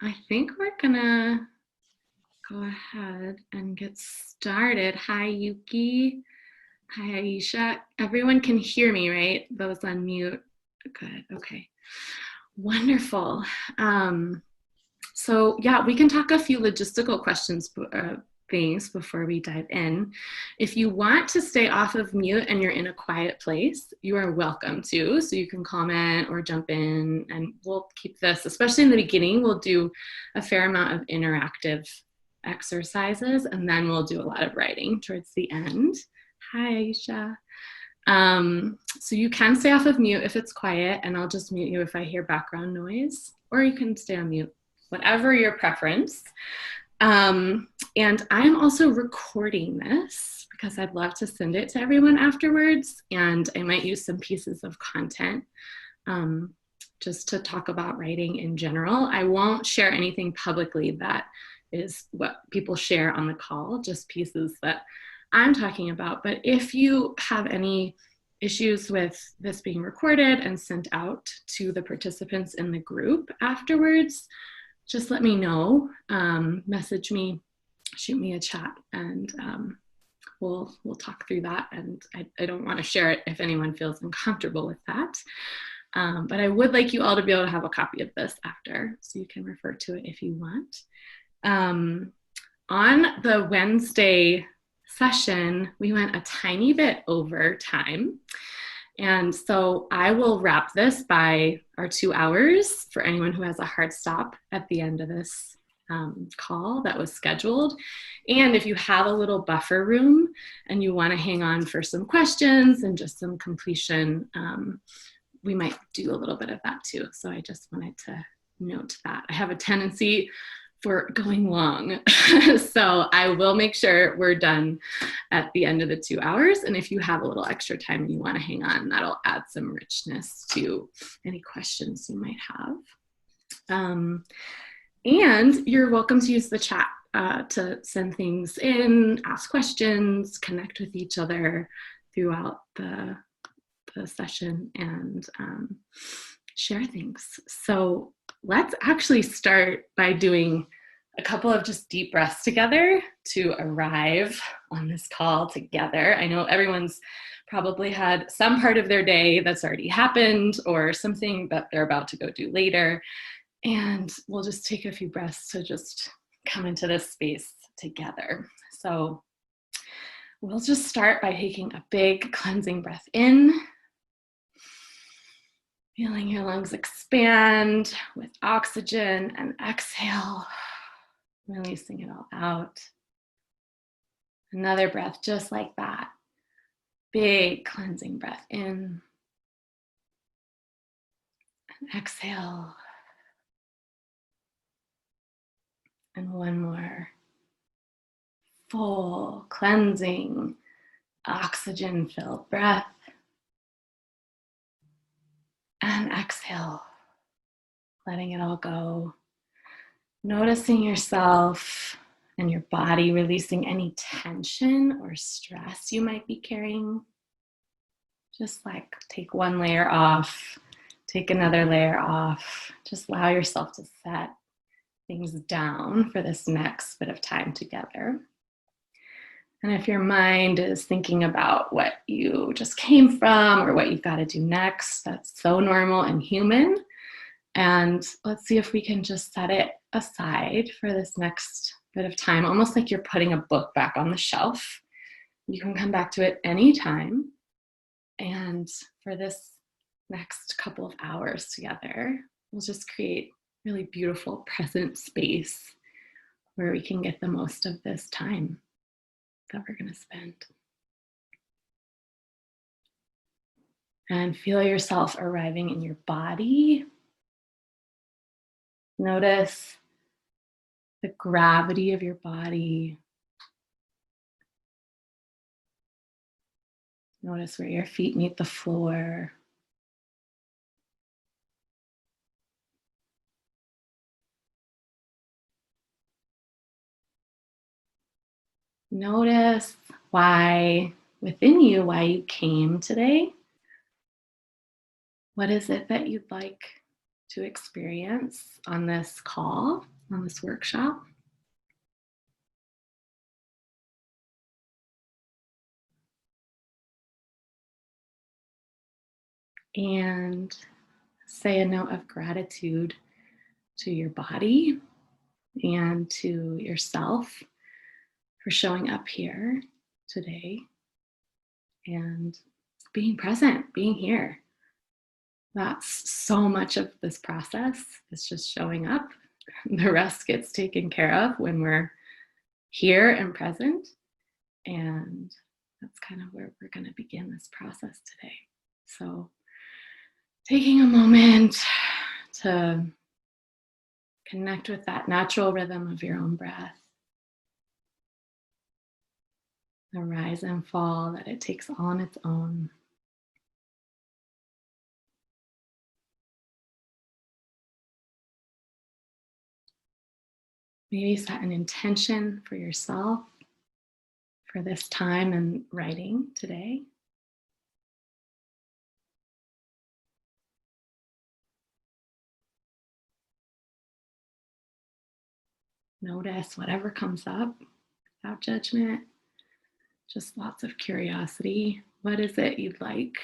I think we're gonna go ahead and get started. Hi, Yuki. Hi, Aisha. Everyone can hear me, right? Those on mute. Good. Okay. Wonderful. So yeah, we can talk a few logistical questions, things before we dive in. If you want to stay off of mute and you're in a quiet place, you are welcome to. So you can comment or jump in, and we'll keep this, especially in the beginning, we'll do a fair amount of interactive exercises, and then we'll do a lot of writing towards the end. Hi, Aisha. So you can stay off of mute if it's quiet, and I'll just mute you if I hear background noise, or you can stay on mute, whatever your preference. And I'm also recording this because I'd love to send it to everyone afterwards, and I might use some pieces of content just to talk about writing in general. I won't share anything publicly that is what people share on the call, just pieces that I'm talking about. But if you have any issues with this being recorded and sent out to the participants in the group afterwards, just let me know, message me, shoot me a chat, and we'll talk through that. And I don't want to share it if anyone feels uncomfortable with that. But I would like you all to be able to have a copy of this after, so you can refer to it if you want. On the Wednesday session, we went a tiny bit over time. And so I will wrap this by our 2 hours for anyone who has a hard stop at the end of this call that was scheduled. And if you have a little buffer room and you want to hang on for some questions and just some completion, we might do a little bit of that too. So I just wanted to note that. I have a tendency for going long. So I will make sure we're done at the end of the 2 hours. And if you have a little extra time and you want to hang on, that'll add some richness to any questions you might have. And you're welcome to use the chat to send things in, ask questions, connect with each other throughout the session, and share things. So let's actually start by doing a couple of just deep breaths together to arrive on this call together. I know everyone's probably had some part of their day that's already happened or something that they're about to go do later. And we'll just take a few breaths to just come into this space together. So we'll just start by taking a big cleansing breath in. Feeling your lungs expand with oxygen, and exhale, releasing it all out. Another breath just like that. Big cleansing breath in. And exhale. And one more. Full, cleansing, oxygen-filled breath. And exhale, letting it all go. Noticing yourself and your body releasing any tension or stress you might be carrying. Just like take one layer off, take another layer off. Just allow yourself to set things down for this next bit of time together. And if your mind is thinking about what you just came from or what you've got to do next, that's so normal and human. And let's see if we can just set it aside for this next bit of time, almost like you're putting a book back on the shelf. You can come back to it anytime. And for this next couple of hours together, we'll just create really beautiful present space where we can get the most of this time that we're going to spend. And feel yourself arriving in your body. Notice the gravity of your body. Notice where your feet meet the floor. Notice why you came today. What is it that you'd like to experience on this call, on this workshop. And say a note of gratitude to your body and to yourself for showing up here today and being present, being here. That's so much of this process is just showing up. The rest gets taken care of when we're here and present. And that's kind of where we're going to begin this process today. So taking a moment to connect with that natural rhythm of your own breath, the rise and fall that it takes on its own. Maybe set an intention for yourself for this time in writing today. Notice whatever comes up without judgment, just lots of curiosity. What is it you'd like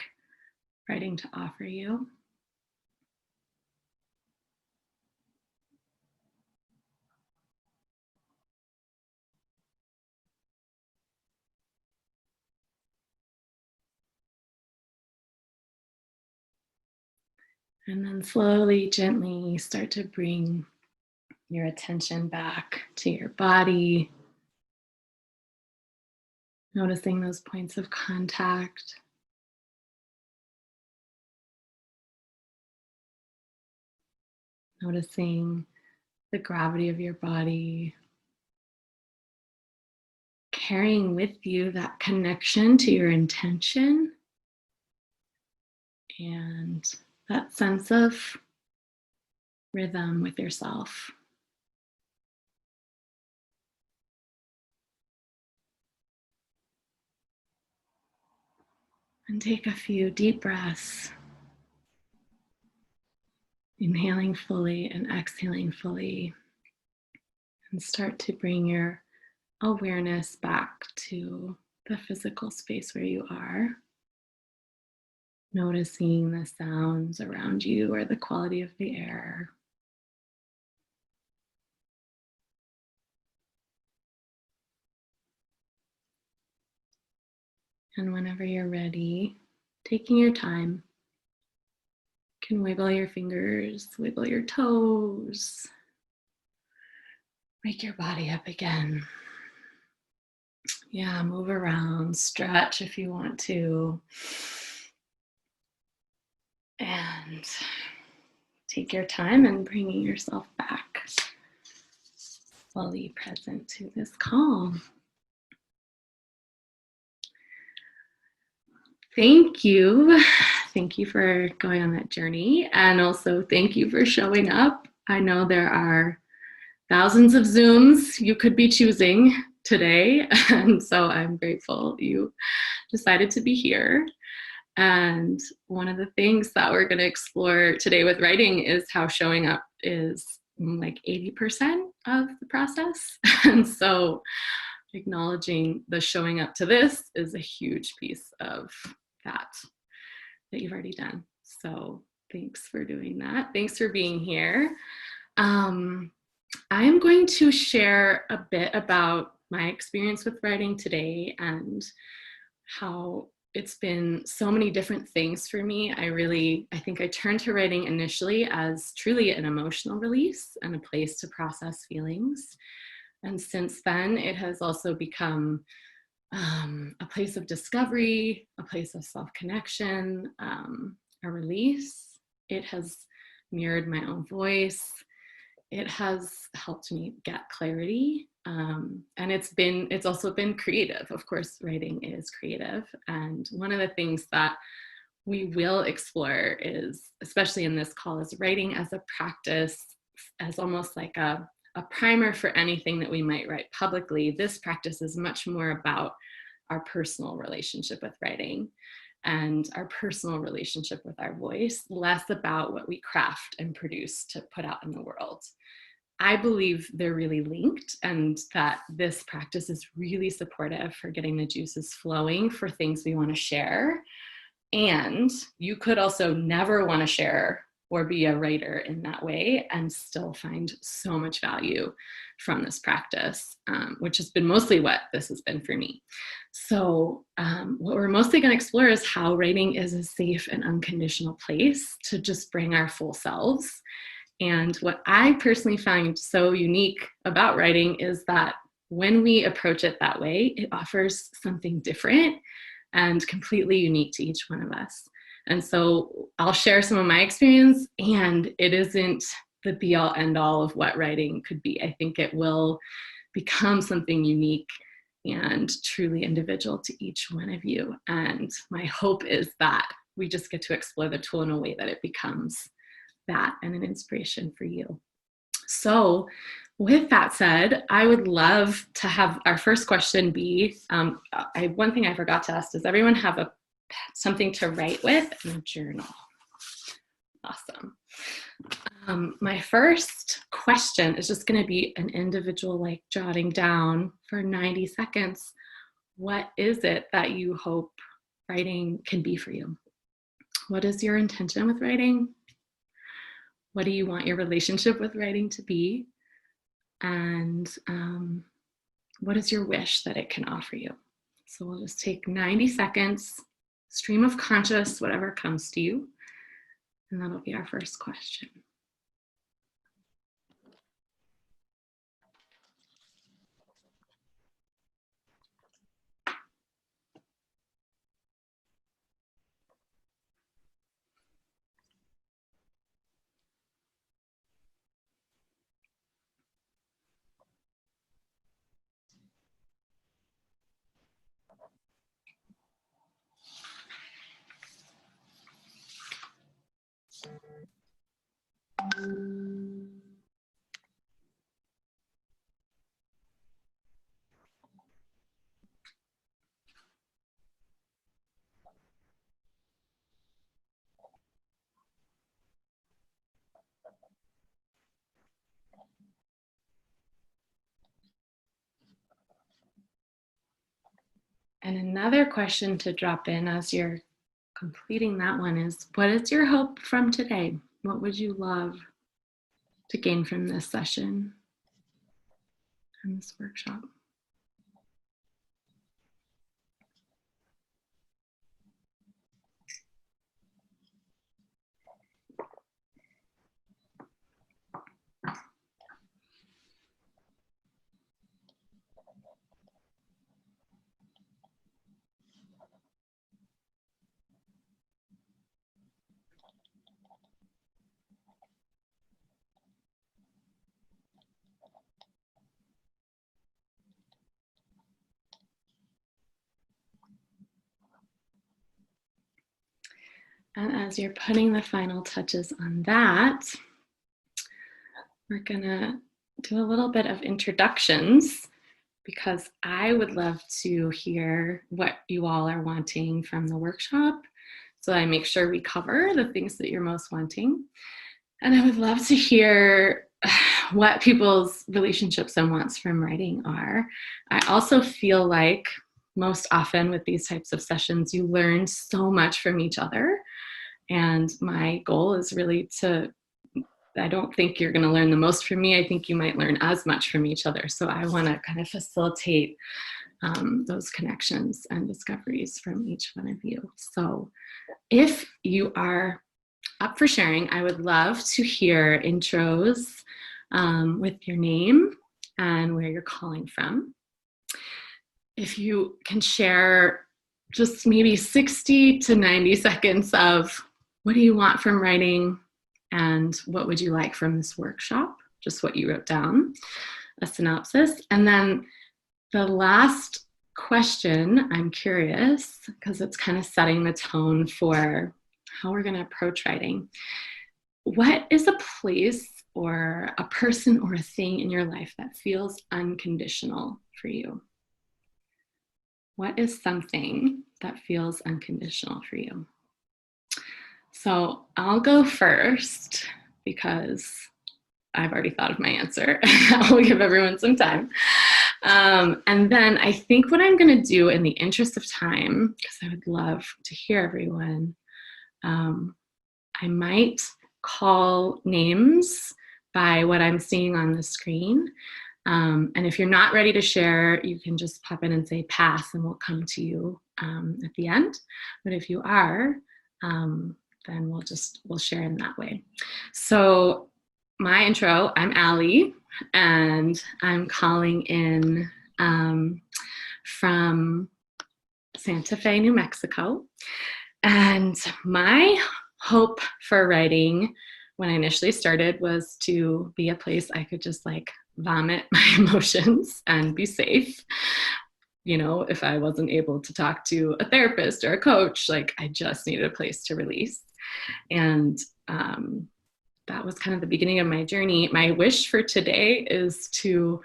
writing to offer you? And then slowly, gently start to bring your attention back to your body, noticing those points of contact. Noticing the gravity of your body, carrying with you that connection to your intention and that sense of rhythm with yourself. And take a few deep breaths, inhaling fully and exhaling fully, and start to bring your awareness back to the physical space where you are. Noticing the sounds around you or the quality of the air. And whenever you're ready, taking your time, you can wiggle your fingers, wiggle your toes, wake your body up again. Yeah, move around, stretch if you want to. And take your time in bringing yourself back, fully present to this calm. Thank you. Thank you for going on that journey. And also thank you for showing up. I know there are thousands of Zooms you could be choosing today. And so I'm grateful you decided to be here. And one of the things that we're going to explore today with writing is how showing up is like 80% of the process. And so acknowledging the showing up to this is a huge piece of that you've already done. So thanks for doing that. Thanks for being here. I am going to share a bit about my experience with writing today and how it's been so many different things for me. I think I turned to writing initially as truly an emotional release and a place to process feelings. And since then, it has also become a place of discovery, a place of self-connection, a release. It has mirrored my own voice. It has helped me get clarity. And it's also been creative. Of course, writing is creative. And one of the things that we will explore is, especially in this call, is writing as a practice, as almost like a primer for anything that we might write publicly. This practice is much more about our personal relationship with writing. and our personal relationship with our voice, less about what we craft and produce to put out in the world. I believe they're really linked, and that this practice is really supportive for getting the juices flowing for things we want to share. And you could also never want to share or be a writer in that way and still find so much value from this practice, which has been mostly what this has been for me. So what we're mostly going to explore is how writing is a safe and unconditional place to just bring our full selves. And what I personally find so unique about writing is that when we approach it that way, it offers something different and completely unique to each one of us. And so I'll share some of my experience, and it isn't the be all end all of what writing could be. I think it will become something unique and truly individual to each one of you. And my hope is that we just get to explore the tool in a way that it becomes that and an inspiration for you. So with that said, I would love to have our first question be, one thing I forgot to ask, does everyone have something to write with and a journal? Awesome. My first question is just going to be an individual, like jotting down for 90 seconds. What is it that you hope writing can be for you? What is your intention with writing? What do you want your relationship with writing to be? And what is your wish that it can offer you? So we'll just take 90 seconds, stream of conscious, whatever comes to you. And that'll be our first question. And another question to drop in as you're completing that one is, what is your hope from today? What would you love to gain from this session and this workshop? And as you're putting the final touches on that, we're gonna do a little bit of introductions, because I would love to hear what you all are wanting from the workshop. So I make sure we cover the things that you're most wanting. And I would love to hear what people's relationships and wants from writing are. I also feel like most often with these types of sessions, you learn so much from each other. And my goal is really I don't think you're going to learn the most from me. I think you might learn as much from each other. So I want to kind of facilitate those connections and discoveries from each one of you. So if you are up for sharing, I would love to hear intros with your name and where you're calling from. If you can share just maybe 60 to 90 seconds of what do you want from writing and what would you like from this workshop, just what you wrote down, a synopsis. And then the last question, I'm curious, because it's kind of setting the tone for how we're going to approach writing. What is a place or a person or a thing in your life that feels unconditional for you? What is something that feels unconditional for you? So I'll go first because I've already thought of my answer. I'll give everyone some time. And then I think what I'm going to do in the interest of time, because I would love to hear everyone, I might call names by what I'm seeing on the screen. And if you're not ready to share, you can just pop in and say pass and we'll come to you at the end. But if you are, then we'll share in that way. So my intro, I'm Allie, and I'm calling in from Santa Fe, New Mexico. And my hope for writing when I initially started was to be a place I could just like vomit my emotions and be safe. You know, if I wasn't able to talk to a therapist or a coach, like I just needed a place to release. And that was kind of the beginning of my journey. My wish for today is to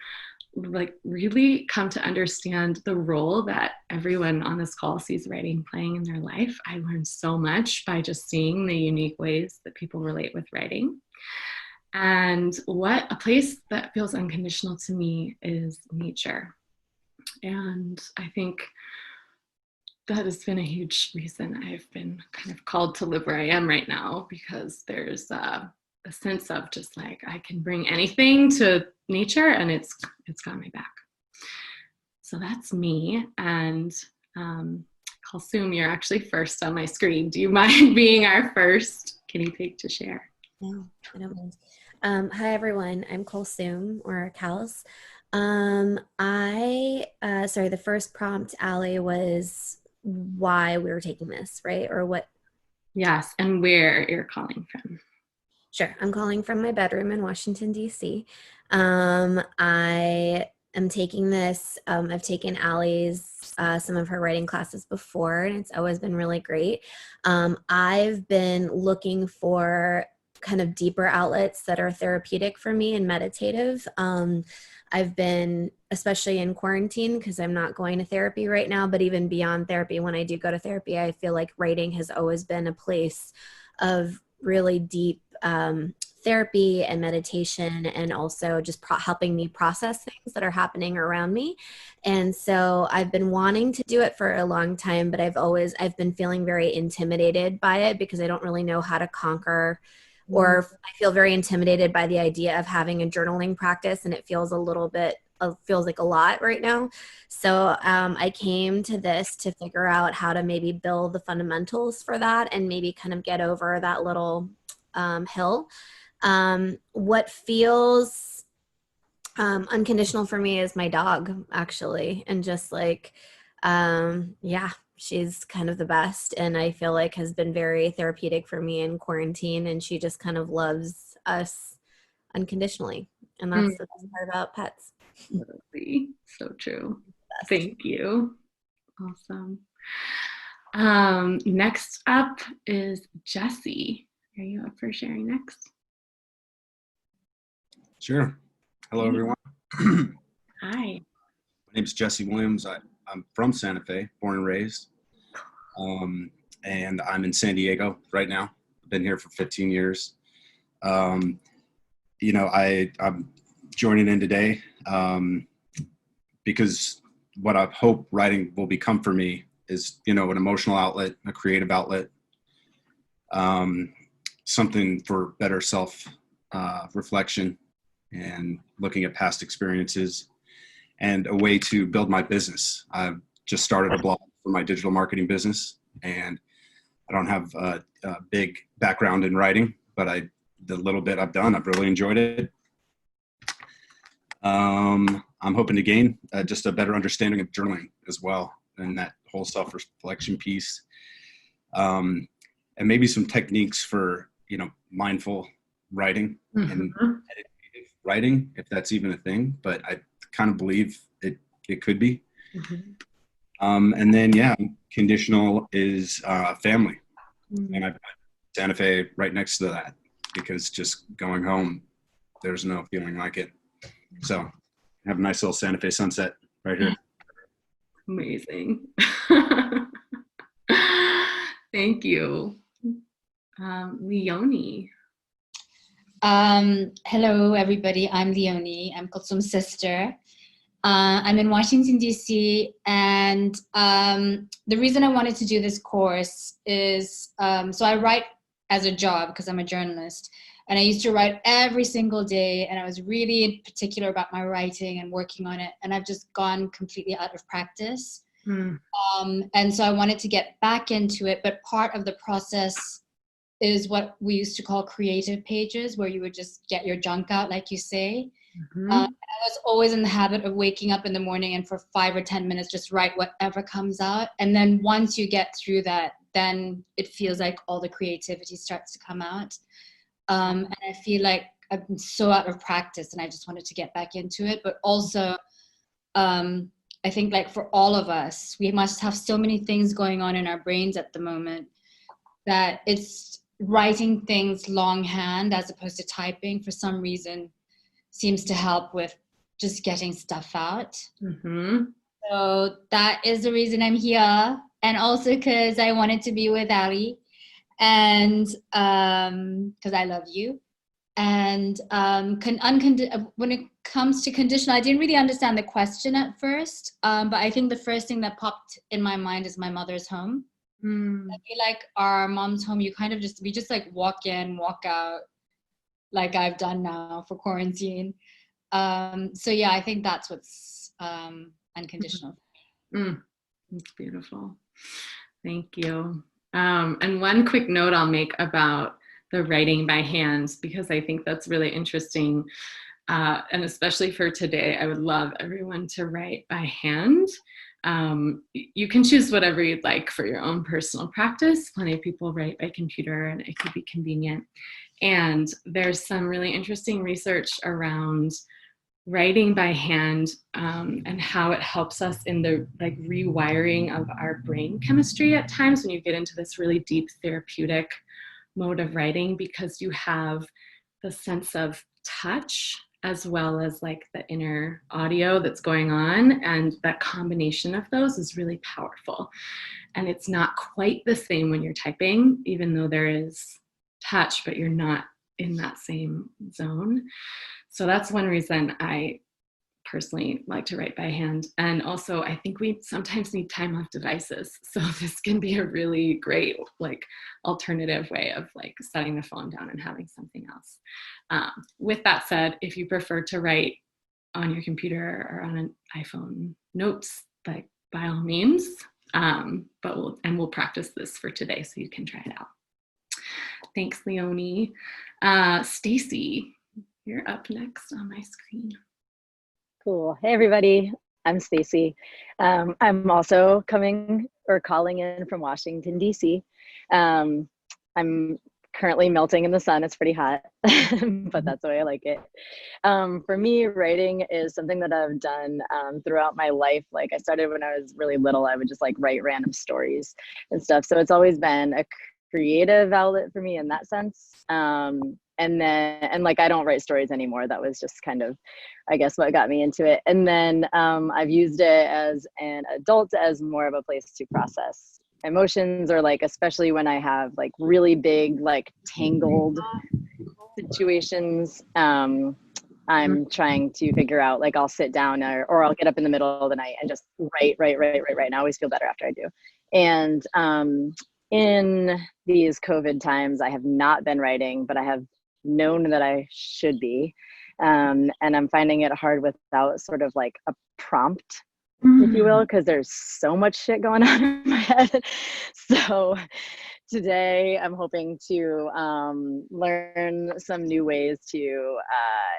like really come to understand the role that everyone on this call sees writing playing in their life. I learned so much by just seeing the unique ways that people relate with writing. And what a place that feels unconditional to me is nature. And I think that has been a huge reason I've been kind of called to live where I am right now, because there's a sense of just like I can bring anything to nature and it's got my back. So that's me. And Kalsum, you're actually first on my screen. Do you mind being our first guinea pig to share? No, I don't mind. Hi everyone, I'm Kalsum or Kals. Sorry, the first prompt, Allie, was why we were taking this, right? Or what? Yes, and where you're calling from. Sure, I'm calling from my bedroom in Washington, D.C. I am taking this, I've taken Allie's, some of her writing classes before, and it's always been really great. I've been looking for kind of deeper outlets that are therapeutic for me and meditative. I've been, especially in quarantine, because I'm not going to therapy right now, but even beyond therapy, when I do go to therapy, I feel like writing has always been a place of really deep therapy and meditation, and also just helping me process things that are happening around me. And so I've been wanting to do it for a long time, but I've been feeling very intimidated by it because I don't really know how to conquer, or I feel very intimidated by the idea of having a journaling practice, and it feels feels like a lot right now. So I came to this to figure out how to maybe build the fundamentals for that and maybe kind of get over that little hill. What feels unconditional for me is my dog, actually, and just like, yeah, she's kind of the best, and I feel like has been very therapeutic for me in quarantine, and she just kind of loves us unconditionally, and that's the best part about pets. Literally, so true. Thank you. Awesome. Next up is Jessie. Are you up for sharing next? Sure. Hello, everyone. Hi. My name is Jesse Williams. I'm from Santa Fe, born and raised. And I'm in San Diego right now. I've been here for 15 years. I'm joining in today because what I hope writing will become for me is, an emotional outlet, a creative outlet, something for better self reflection and looking at past experiences, and a way to build my business. I've just started a blog for my digital marketing business, and I don't have a big background in writing, but the little bit I've done, I've really enjoyed it. I'm hoping to gain just a better understanding of journaling as well, and that whole self-reflection piece, and maybe some techniques for, mindful writing and meditative writing, if that's even a thing, but I kind of believe it could be. And then, conditional is family. And I've got Santa Fe right next to that, because just going home, there's no feeling like it. So I have a nice little Santa Fe sunset right here. Amazing. Thank you. Leonie. Hello, everybody. I'm Leonie. I'm Kulsum's sister. I'm in Washington, D.C. And the reason I wanted to do this course is, so I write as a job because I'm a journalist. And I used to write every single day. And I was really particular about my writing and working on it. And I've just gone completely out of practice. And so I wanted to get back into it. But part of the process is what we used to call creative pages, where you would just get your junk out, like you say. I was always in the habit of waking up in the morning and for 5 or 10 minutes, just write whatever comes out. And then once you get through that, then it feels like all the creativity starts to come out. And I feel like I've been so out of practice and I just wanted to get back into it. But also, I think like for all of us, we must have so many things going on in our brains at the moment that it's writing things longhand as opposed to typing for some reason seems to help with just getting stuff out. So that is the reason I'm here. And also because I wanted to be with Ali and because I love you. And when it comes to conditional, I didn't really understand the question at first, but I think the first thing that popped in my mind is my mother's home. I feel like our mom's home, we just like walk in, walk out, like I've done now for quarantine. So yeah, I think that's what's unconditional. That's beautiful. Thank you. And one quick note I'll make about the writing by hand, because I think that's really interesting. And especially for today, I would love everyone to write by hand. You can choose whatever you'd like for your own personal practice. Plenty of people write by computer and it could be convenient. And there's some really interesting research around writing by hand and how it helps us in the like rewiring of our brain chemistry at times when you get into this really deep therapeutic mode of writing, because you have the sense of touch as well as like the inner audio that's going on, and that combination of those is really powerful. And it's not quite the same when you're typing, even though there is touch, but you're not in that same zone. So that's one reason I personally like to write by hand. And also I think we sometimes need time off devices. So this can be a really great like alternative way of like setting the phone down and having something else. With that said, if you prefer to write on your computer or on an iPhone notes, like by all means, but we'll practice this for today so you can try it out. Thanks, Leonie. Stacy, you're up next on my screen. Cool. Hey, everybody. I'm Stacy. I'm also calling in from Washington, D.C. I'm currently melting in the sun. It's pretty hot, but that's the way I like it. For me, writing is something that I've done throughout my life. Like I started when I was really little. I would just like write random stories and stuff. So it's always been a creative outlet for me in that sense. And like, I don't write stories anymore. That was just kind of, I guess, what got me into it. And then I've used it as an adult as more of a place to process emotions, or like, especially when I have like really big, like tangled situations. I'm trying to figure out, like, I'll sit down or I'll get up in the middle of the night and just write. And I always feel better after I do. And in these COVID times, I have not been writing, but I have known that I should be. And I'm finding it hard without sort of like a prompt, if you will, because there's so much shit going on in my head. So today I'm hoping to learn some new ways to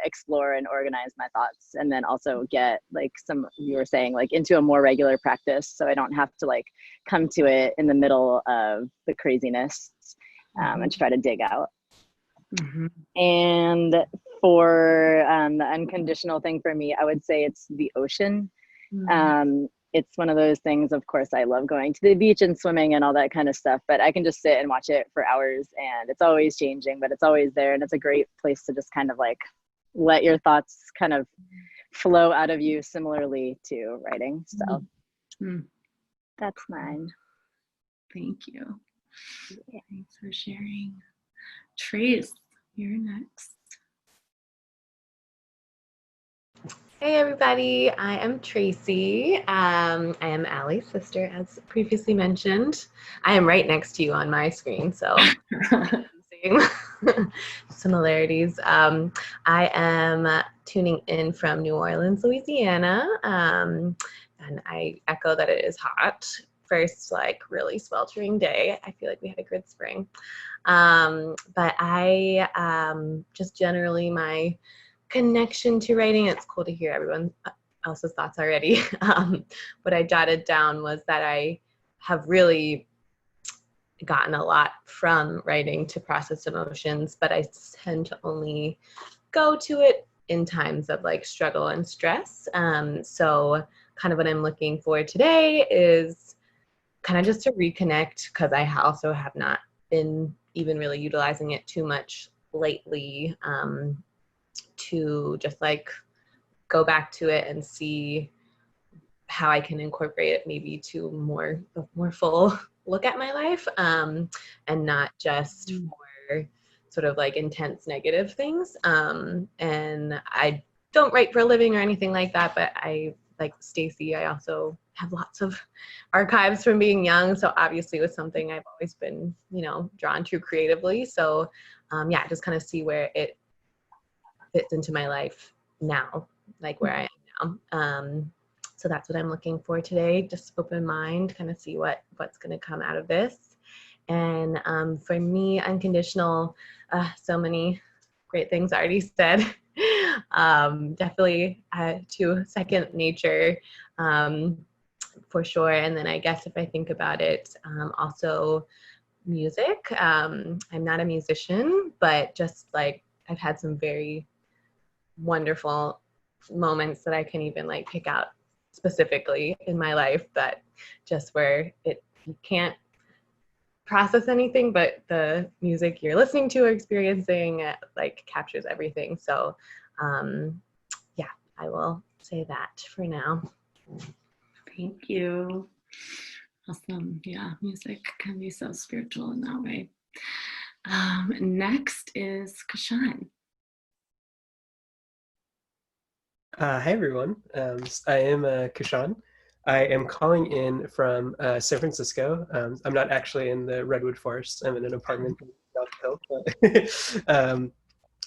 explore and organize my thoughts, and then also get like you were saying, like into a more regular practice, so I don't have to like come to it in the middle of the craziness and try to dig out. And for the unconditional thing for me, I would say it's the ocean. It's one of those things, of course, I love going to the beach and swimming and all that kind of stuff, but I can just sit and watch it for hours, and it's always changing, but it's always there. And it's a great place to just kind of like let your thoughts kind of flow out of you, similarly to writing. So Hmm. That's mine. Thank you. Yeah. Thanks for sharing. Trace, you're next. Hey everybody, I am Tracy. I am Allie's sister, as previously mentioned. I am right next to you on my screen, so seeing similarities. I am tuning in from New Orleans, Louisiana, and I echo that it is hot. First, like really sweltering day. I feel like we had a good spring. But I just generally my connection to writing. It's cool to hear everyone else's thoughts already. What I jotted down was that I have really gotten a lot from writing to process emotions, but I tend to only go to it in times of like struggle and stress. So kind of what I'm looking for today is kind of just to reconnect, because I also have not been even really utilizing it too much lately, to just like go back to it and see how I can incorporate it maybe to a more full look at my life, and not just for sort of like intense negative things. And I don't write for a living or anything like that, but I, like Stacy, I also have lots of archives from being young. So obviously it was something I've always been, drawn to creatively. So yeah, just kind of see where it fits into my life now, like where I am now. So that's what I'm looking for today. Just open mind, kind of see what's going to come out of this. And for me, unconditional, so many great things already said. Definitely to second nature, for sure. And then I guess if I think about it, also music. I'm not a musician, but just like I've had some very wonderful moments that I can even like pick out specifically in my life, that just where you can't process anything, but the music you're listening to or experiencing like captures everything. So yeah, I will say that for now. Thank you. Awesome. Yeah, music can be so spiritual in that way. Next is Kashan. Hi, everyone. I am Kashan. I am calling in from San Francisco. I'm not actually in the Redwood Forest. I'm in an apartment in South Hill.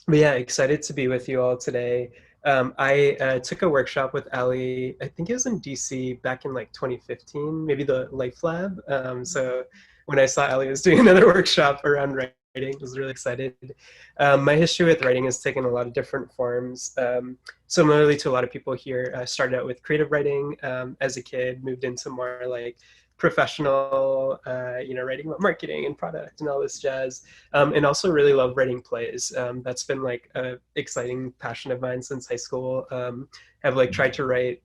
But yeah, excited to be with you all today. I took a workshop with Ali, I think it was in DC back in like 2015, maybe the Life Lab. So when I saw Ali was doing another workshop around writing, I was really excited. My history with writing has taken a lot of different forms. Similarly to a lot of people here, I started out with creative writing as a kid, moved into more like professional, writing about marketing and product and all this jazz, and also really love writing plays. That's been like an exciting passion of mine since high school. I've like tried to write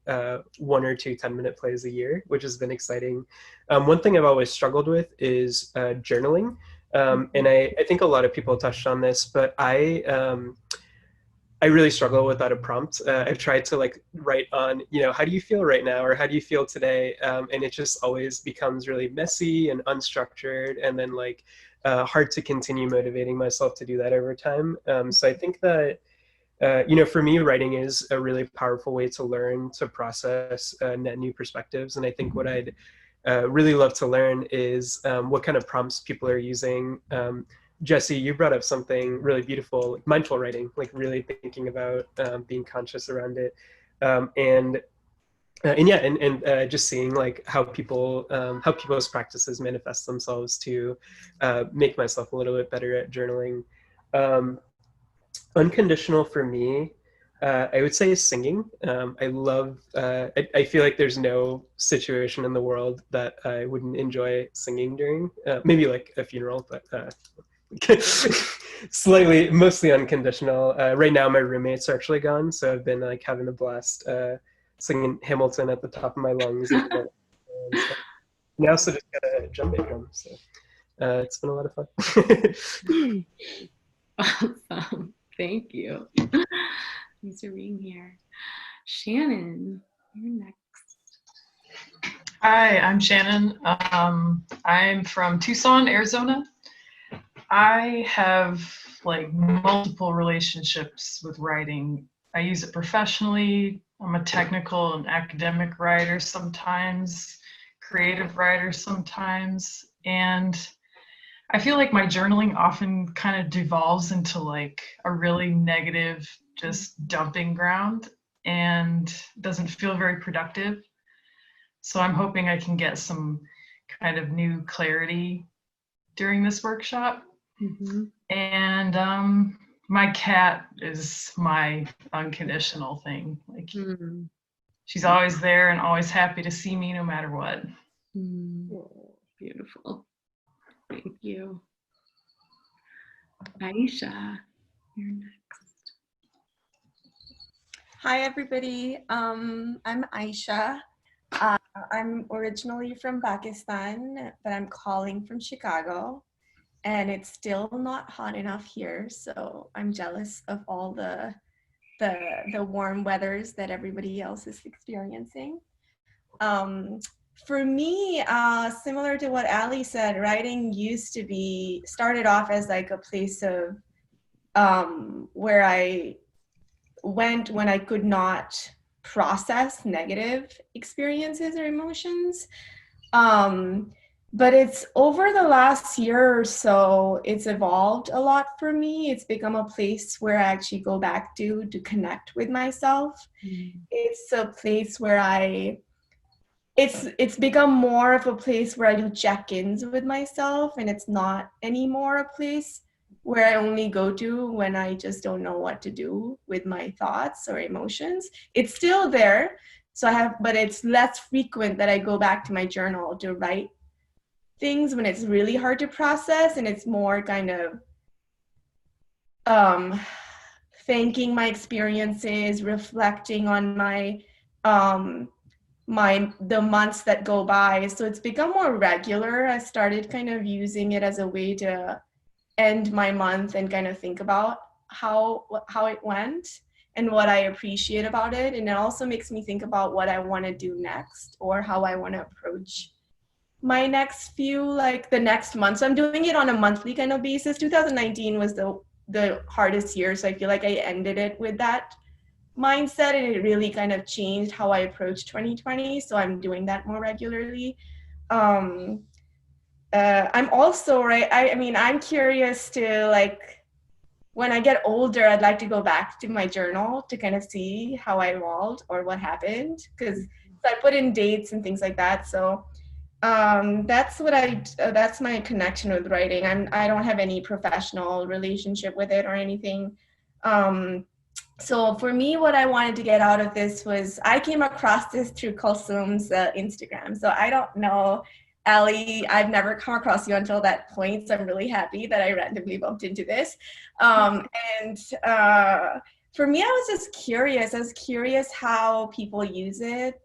1 or 2 10-minute plays a year, which has been exciting. One thing I've always struggled with is journaling. And I think a lot of people touched on this, but I really struggle without a prompt. I've tried to like write on, how do you feel right now? Or how do you feel today? And it just always becomes really messy and unstructured, and then like hard to continue motivating myself to do that over time. So I think that, for me, writing is a really powerful way to learn, to process net new perspectives. And I think what I'd really love to learn is what kind of prompts people are using. Jesse, you brought up something really beautiful, like mindful writing, like really thinking about being conscious around it, and just seeing like how people's practices manifest themselves to make myself a little bit better at journaling. Unconditional for me, I would say is singing. I love. I feel like there's no situation in the world that I wouldn't enjoy singing during. Maybe like a funeral, but. Slightly, mostly unconditional. Right now, my roommates are actually gone, so I've been like having a blast singing Hamilton at the top of my lungs. And I also just got a djembe drum, so it's been a lot of fun. Awesome. Thank you. Thanks for being here. Shannon, you're next. Hi, I'm Shannon. I'm from Tucson, Arizona. I have like multiple relationships with writing. I use it professionally. I'm a technical and academic writer sometimes, creative writer sometimes, and I feel like my journaling often kind of devolves into like a really negative, just dumping ground and doesn't feel very productive. So I'm hoping I can get some kind of new clarity during this workshop. Mm-hmm. And my cat is my unconditional thing. Like she's always there and always happy to see me no matter what. Beautiful. Thank you. Aisha, you're next. Hi, everybody. I'm Aisha. I'm originally from Pakistan, but I'm calling from Chicago. And it's still not hot enough here, so I'm jealous of all the warm weathers that everybody else is experiencing. For me, similar to what Ali said, writing started off as like a place of where I went when I could not process negative experiences or emotions. But it's over the last year or so, it's evolved a lot for me. It's become a place where I actually go back to connect with myself. It's a place where it's become more of a place where I do check-ins with myself, and it's not anymore a place where I only go to when I just don't know what to do with my thoughts or emotions. It's still there, but it's less frequent that I go back to my journal to write things when it's really hard to process, and it's more kind of thanking my experiences, reflecting on the months that go by. So it's become more regular. I started kind of using it as a way to end my month and kind of think about how it went and what I appreciate about it. And it also makes me think about what I want to do next or how I want to approach my next the next month. So I'm doing it on a monthly kind of basis. 2019 was the hardest year, so I feel like I ended it with that mindset, and it really kind of changed how I approach 2020. So I'm doing that more regularly. I'm also I'm curious to, like, when I get older, I'd like to go back to my journal to kind of see how I evolved or what happened, because I put in dates and things like that. So that's my connection with writing. I don't have any professional relationship with it or anything. So for me, what I wanted to get out of this was, I came across this through Kulsum's Instagram. So I don't know, Ali, I've never come across you until that point. So I'm really happy that I randomly bumped into this. For me, I was just curious. I was curious how people use it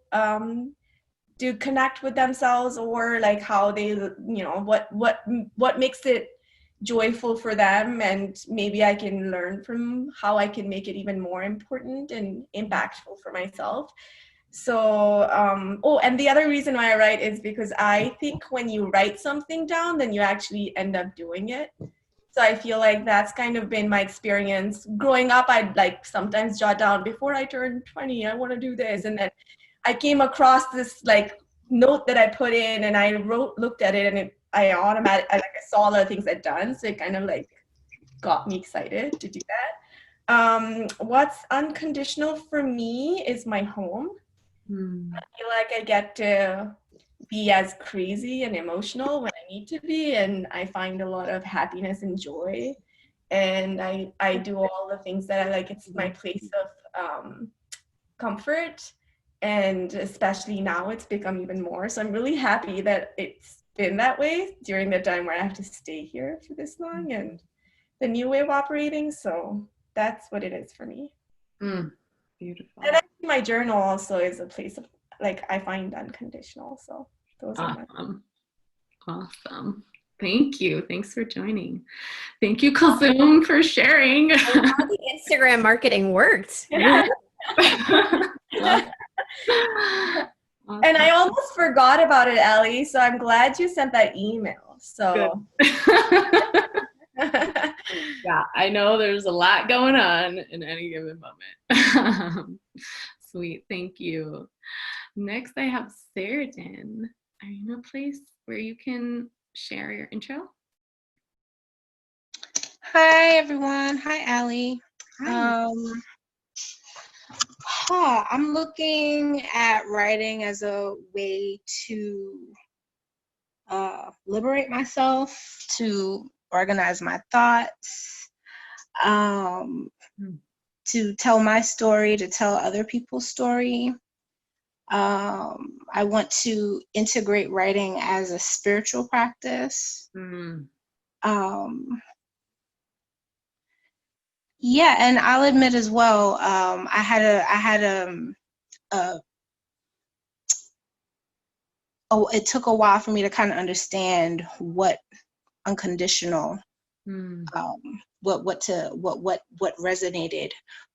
to connect with themselves, or like how they, what makes it joyful for them, and maybe I can learn from how I can make it even more important and impactful for myself. So and the other reason why I write is because I think when you write something down, then you actually end up doing it. So I feel like that's kind of been my experience growing up. I'd like sometimes jot down, before I turn 20 I want to do this, and then I came across this like note that I put in, and I looked at it, and I saw all the things I'd done. So it kind of like got me excited to do that. What's unconditional for me is my home. I feel like I get to be as crazy and emotional when I need to be, and I find a lot of happiness and joy. And I do all the things that I like. It's my place of comfort. And especially now, it's become even more. So I'm really happy that it's been that way during the time where I have to stay here for this long, and the new way of operating. So that's what it is for me. Beautiful. And actually my journal also is a place of, like, I find unconditional. So those are Awesome. Thank you. Thanks for joining. Thank you, Kulsum, for sharing. How the Instagram marketing worked. Yeah. Awesome. And I almost forgot about it, Ellie. So I'm glad you sent that email. So yeah, I know there's a lot going on in any given moment. Sweet, thank you. Next, I have Sarahden. Are you in a place where you can share your intro? Hi, everyone. Hi, Allie. Hi. I'm looking at writing as a way to liberate myself, to organize my thoughts, to tell my story, to tell other people's story. I want to integrate writing as a spiritual practice. Yeah, and I'll admit as well, it took a while for me to kind of understand what unconditional, what resonated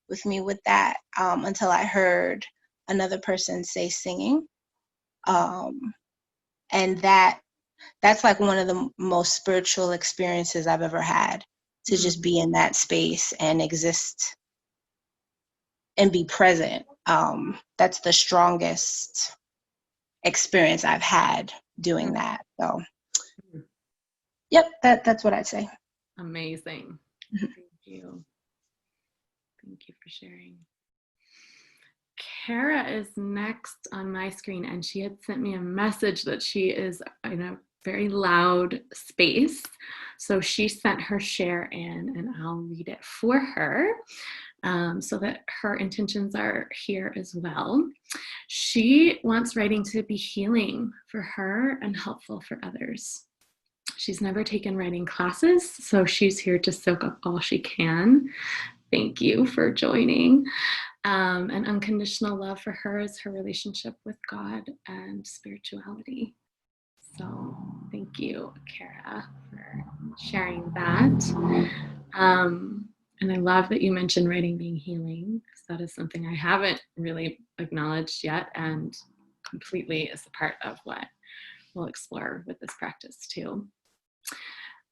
with me with that, until I heard another person say singing, and that's like one of the most spiritual experiences I've ever had, to just be in that space and exist and be present. That's the strongest experience I've had doing that. So, yep, that's what I'd say. Amazing. Thank you. Thank you for sharing. Kara is next on my screen, and she had sent me a message that she is in a very loud space. So she sent her share in, and I'll read it for her, so that her intentions are here as well. She wants writing to be healing for her and helpful for others. She's never taken writing classes, so she's here to soak up all she can. Thank you for joining. And unconditional love for her is her relationship with God and spirituality. So thank you, Kara, for sharing that. And I love that you mentioned writing being healing, because that is something I haven't really acknowledged yet, and completely is a part of what we'll explore with this practice too.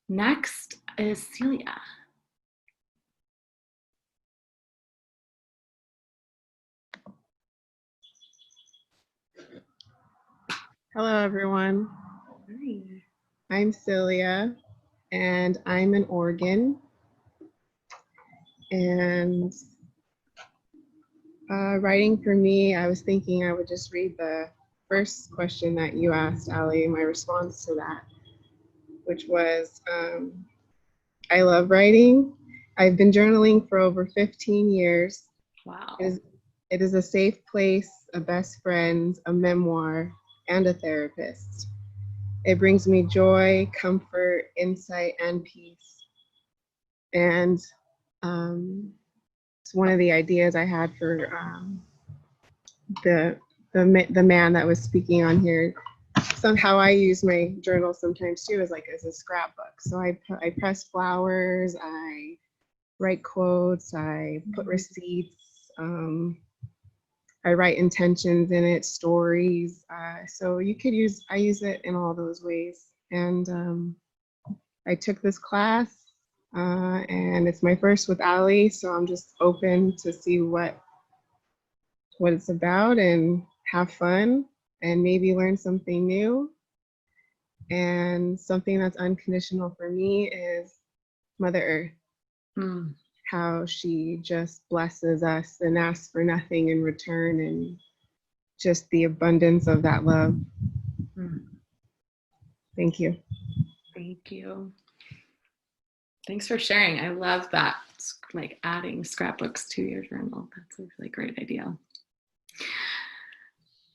Next is Celia. Hello, everyone. Hi. I'm Celia, and I'm in Oregon. And writing for me, I was thinking I would just read the first question that you asked, Allie, my response to that, which was, I love writing. I've been journaling for over 15 years. Wow. It is a safe place, a best friend, a memoir, and a therapist. It brings me joy, comfort, insight, and peace. And it's one of the ideas I had for the man that was speaking on here. Somehow I use my journal sometimes too as a scrapbook. So I press flowers, I write quotes, I put receipts, I write intentions in it, stories. So I use it in all those ways. And I took this class, and it's my first with Allie, so I'm just open to see what it's about and have fun and maybe learn something new. And something that's unconditional for me is Mother Earth. How she just blesses us and asks for nothing in return, and just the abundance of that love. Thank you. Thank you. Thanks for sharing. I love that, like adding scrapbooks to your journal. That's a really great idea.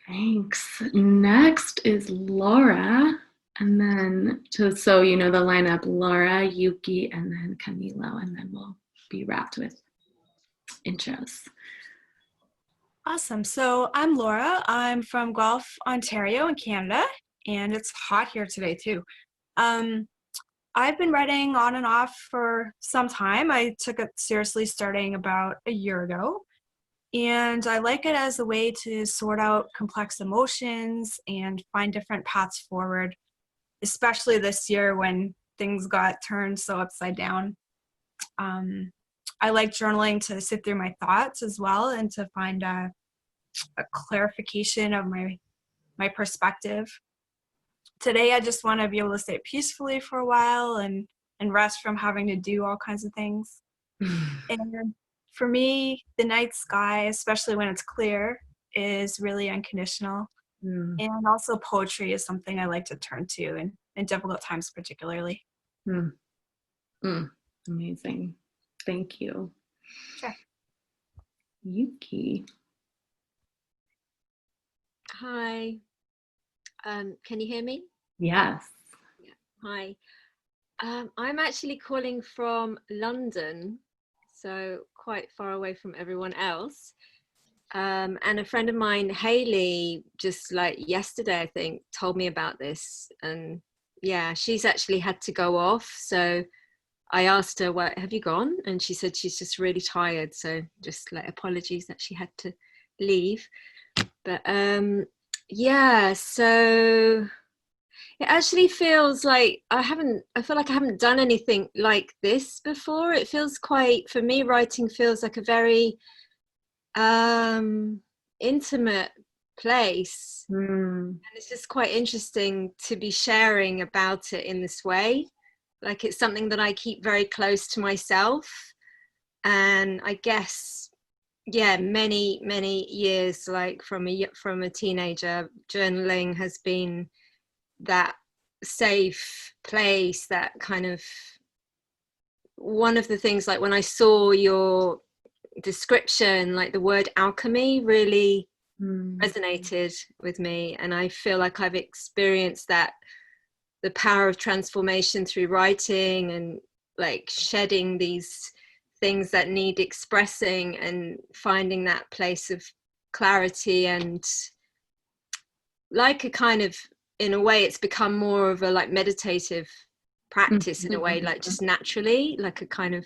Thanks. Next is Laura. And then, so you know the lineup, Laura, Yuki, and then Camilo, and then we'll be wrapped with intros. Awesome. So I'm Laura. I'm from Guelph, Ontario in Canada, and it's hot here today too. I've been writing on and off for some time. I took it seriously starting about a year ago. And I like it as a way to sort out complex emotions and find different paths forward, especially this year when things got turned so upside down. I like journaling to sit through my thoughts as well and to find a clarification of my perspective. Today, I just want to be able to sit peacefully for a while and rest from having to do all kinds of things. And for me, the night sky, especially when it's clear, is really unconditional. And also poetry is something I like to turn to in difficult times particularly. Amazing. Thank you. Sure. Yuki. Hi. Can you hear me? Yes. Yeah. Hi. I'm actually calling from London, so quite far away from everyone else. And a friend of mine, Haley, just like yesterday, I think, told me about this. And yeah, she's actually had to go off. So I asked her, "What, have you gone?" And she said she's just really tired. So just like apologies that she had to leave. But yeah, so it actually feels like I feel like I haven't done anything like this before. It feels quite, for me, writing feels like a very intimate place. And it's just quite interesting to be sharing about it in this way. Like it's something that I keep very close to myself. And I guess, yeah, many years, like from a teenager, journaling has been that safe place, that kind of, one of the things, like when I saw your description, like the word alchemy really resonated with me, and I feel like I've experienced that, the power of transformation through writing and like shedding these things that need expressing and finding that place of clarity, and like a kind of, in a way it's become more of a like meditative practice in a way, like just naturally, like a kind of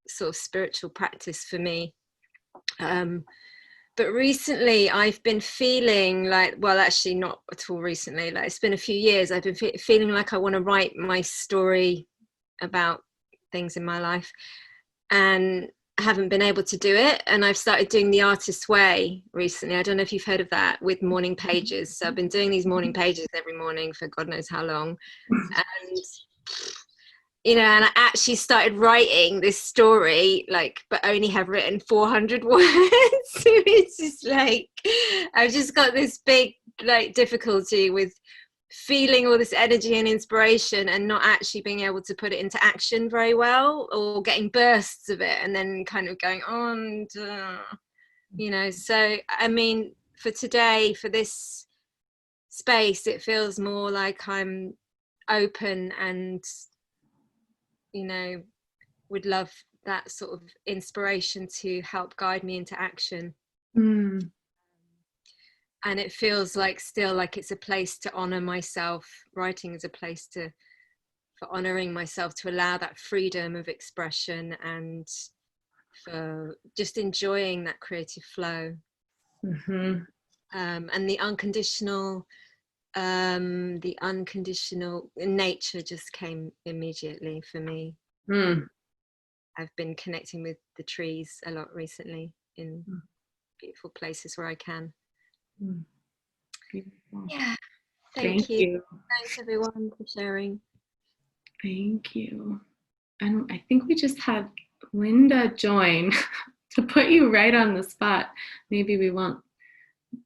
sort of spiritual practice for me. But recently I've been feeling like, well, actually not at all recently, like it's been a few years, I've been feeling like I want to write my story about things in my life, and I haven't been able to do it. And I've started doing the artist's way recently. I don't know if you've heard of that, with morning pages. So I've been doing these morning pages every morning for God knows how long. And you know, and I actually started writing this story, like, but only have written 400 words. So it's just like, I've just got this big, like, difficulty with feeling all this energy and inspiration and not actually being able to put it into action very well, or getting bursts of it and then kind of going on, you know. So, I mean, for today, for this space, it feels more like I'm open and, you know, would love that sort of inspiration to help guide me into action. And it feels like still like it's a place to honor myself. Writing is a place for honoring myself, to allow that freedom of expression and for just enjoying that creative flow. And the unconditional nature just came immediately for me. I've been connecting with the trees a lot recently in beautiful places where I can. Beautiful. Yeah, thank you. Thanks everyone for sharing. Thank you. And I think we just had Linda join to put you right on the spot. Maybe we won't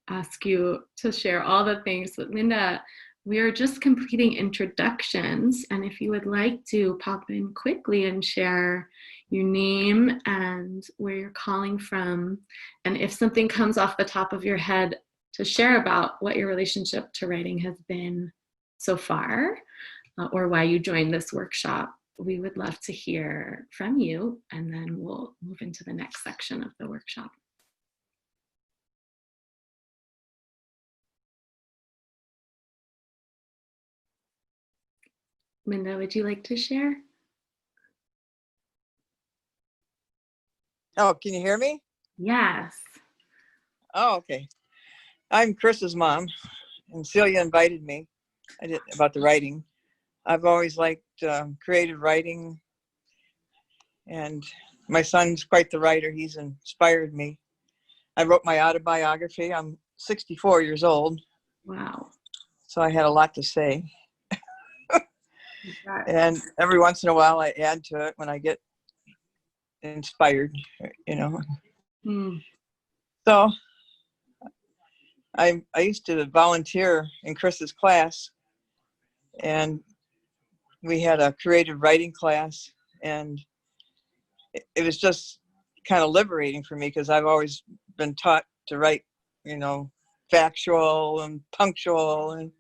ask you to share all the things, but Linda, we are just completing introductions, and if you would like to pop in quickly and share your name and where you're calling from, and if something comes off the top of your head to share about what your relationship to writing has been so far, or why you joined this workshop, we would love to hear from you, and then we'll move into the next section of the workshop. Linda, would you like to share? Oh, can you hear me? Yes. Oh, okay. I'm Chris's mom, and Celia invited me. I did about the writing. I've always liked creative writing, and my son's quite the writer. He's inspired me. I wrote my autobiography. I'm 64 years old. Wow. So I had a lot to say. And every once in a while I add to it when I get inspired, you know. So I used to volunteer in Chris's class, and we had a creative writing class, and it was just kind of liberating for me because I've always been taught to write, you know, factual and punctual and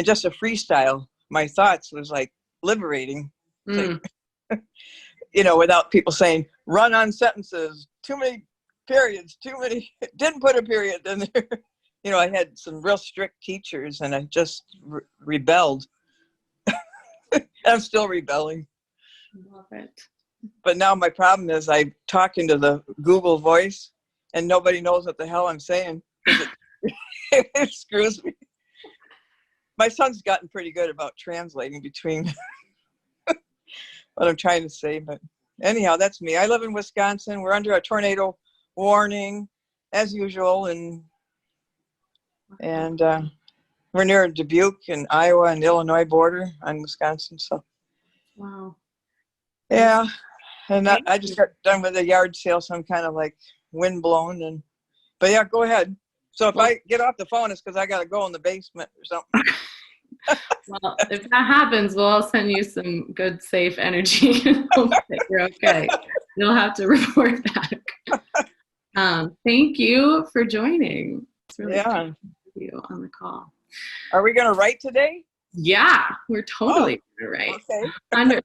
just a freestyle. My thoughts was like liberating. Like, you know, without people saying run on sentences, too many periods, too many, didn't put a period in there. You know, I had some real strict teachers, and I just rebelled. I'm still rebelling. Love it. But now my problem is I talk into the Google Voice, and nobody knows what the hell I'm saying. It screws me. My son's gotten pretty good about translating between what I'm trying to say, but anyhow, that's me. I live in Wisconsin. We're under a tornado warning, as usual, and we're near Dubuque and Iowa and Illinois border on Wisconsin. So, wow. Yeah, and I just got done with a yard sale, so I'm kind of like windblown. But yeah, go ahead. So if I get off the phone, it's because I got to go in the basement or something. Well, if that happens, we'll all send you some good, safe energy. Hope that you're okay. You'll have to report back. Thank you for joining. It's really good to have you on the call. Are we going to write today? Yeah, we're totally going to write. Okay. 100%.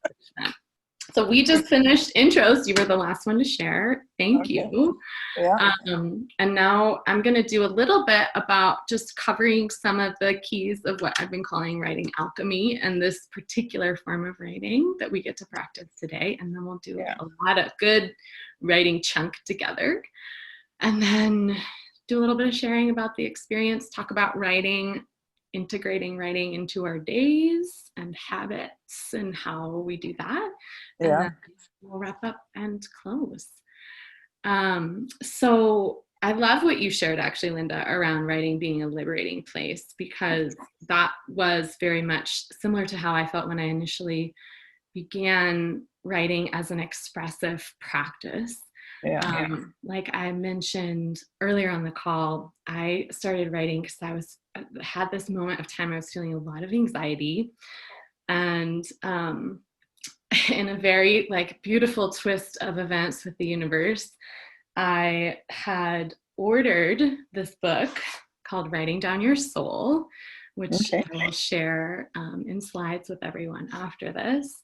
So we just finished intros. You were the last one to share. Thank you. Yeah. And now I'm going to do a little bit about just covering some of the keys of what I've been calling writing alchemy and this particular form of writing that we get to practice today. And then we'll do a lot of good writing chunk together. And then do a little bit of sharing about the experience, talk about writing, integrating writing into our days and habits and how we do that. And then we'll wrap up and close. So I love what you shared actually, Linda, around writing being a liberating place, because that was very much similar to how I felt when I initially began writing as an expressive practice. Like I mentioned earlier on the call, I started writing because I had this moment of time I was feeling a lot of anxiety, and in a very like beautiful twist of events with the universe, I had ordered this book called Writing Down Your Soul, which I will share in slides with everyone after this.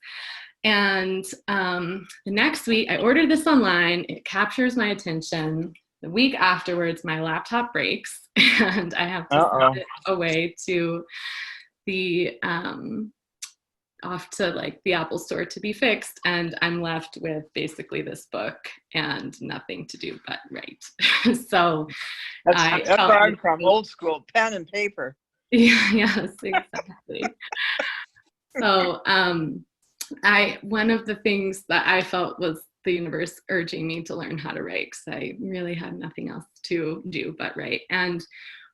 And the next week, I ordered this online. It captures my attention. The week afterwards, my laptop breaks, and I have to send it away to the off to like the Apple store to be fixed, and I'm left with basically this book and nothing to do but write. So that's where I'm from, old school, pen and paper. Yes, exactly. So one of the things that I felt was the universe urging me to learn how to write, because I really had nothing else to do but write. And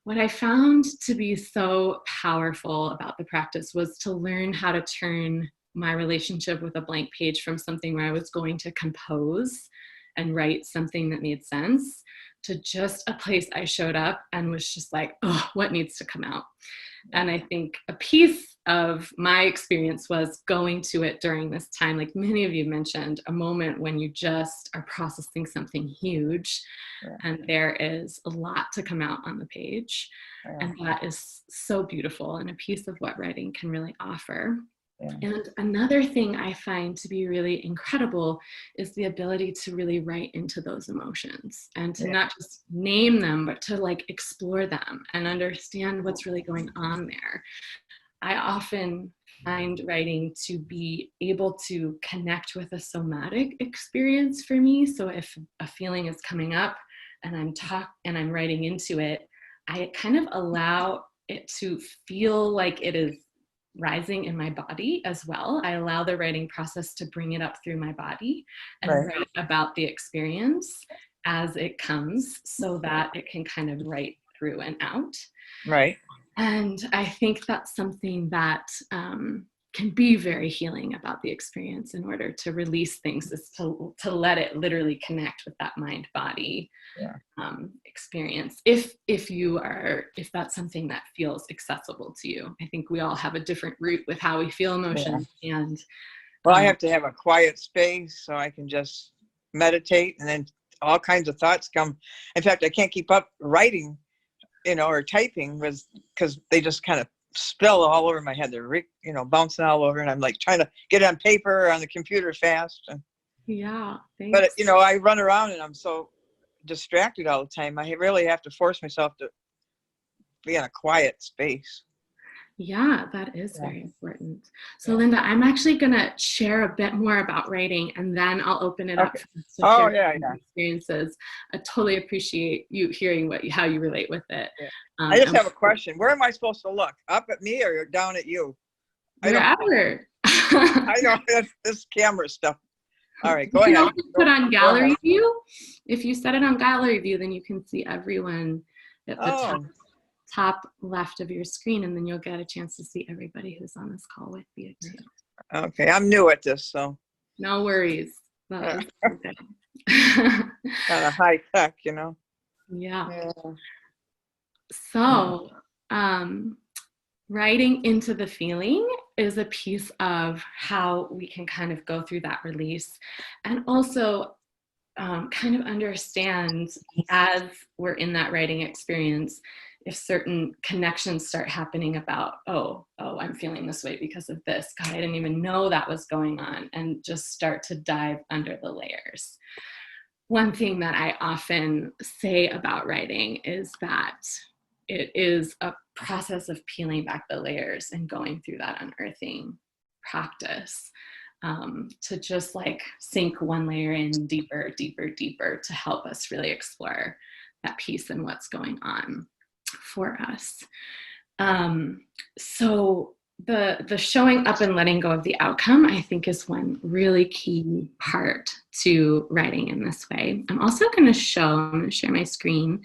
what I found to be so powerful about the practice was to learn how to turn my relationship with a blank page from something where I was going to compose and write something that made sense to just a place I showed up and was just like, oh, what needs to come out? And I think a piece of my experience was going to it during this time, like many of you mentioned, a moment when you just are processing something huge and there is a lot to come out on the page. And that is so beautiful and a piece of what writing can really offer. And another thing I find to be really incredible is the ability to really write into those emotions and to not just name them, but to like explore them and understand what's really going on there. I often find writing to be able to connect with a somatic experience for me. So if a feeling is coming up, and I'm writing into it, I kind of allow it to feel like it is rising in my body as well. I allow the writing process to bring it up through my body and write about the experience as it comes, so that it can kind of write through and out. Right. And I think that's something that can be very healing about the experience. In order to release things is to let it literally connect with that mind body experience. If that's something that feels accessible to you. I think we all have a different route with how we feel emotions. And well, I have to have a quiet space so I can just meditate, and then all kinds of thoughts come. In fact, I can't keep up writing, or typing, because they just kind of spill all over my head. They're bouncing all over, and I'm like trying to get it on paper or on the computer fast. And, yeah, thanks. But I run around and I'm so distracted all the time. I really have to force myself to be in a quiet space. Yeah, that is very important. So Linda, I'm actually going to share a bit more about writing, and then I'll open it up to share experiences. I totally appreciate you hearing how you relate with it. Yeah. I just have a question. Where am I supposed to look? Up at me or down at you? Wherever. I know this camera stuff. All right, go ahead. You can also put on gallery view. If you set it on gallery view, then you can see everyone at the top left of your screen, and then you'll get a chance to see everybody who's on this call with you too. Okay, I'm new at this, so. No worries. Kind of high tech, Yeah. So, writing into the feeling is a piece of how we can kind of go through that release, and also kind of understand as we're in that writing experience, if certain connections start happening about, oh, I'm feeling this way because of this. God, I didn't even know that was going on, and just start to dive under the layers. One thing that I often say about writing is that it is a process of peeling back the layers and going through that unearthing practice, to just like sink one layer in deeper, deeper, deeper, to help us really explore that piece and what's going on for us. So the showing up and letting go of the outcome, I think, is one really key part to writing in this way. I'm also going to share my screen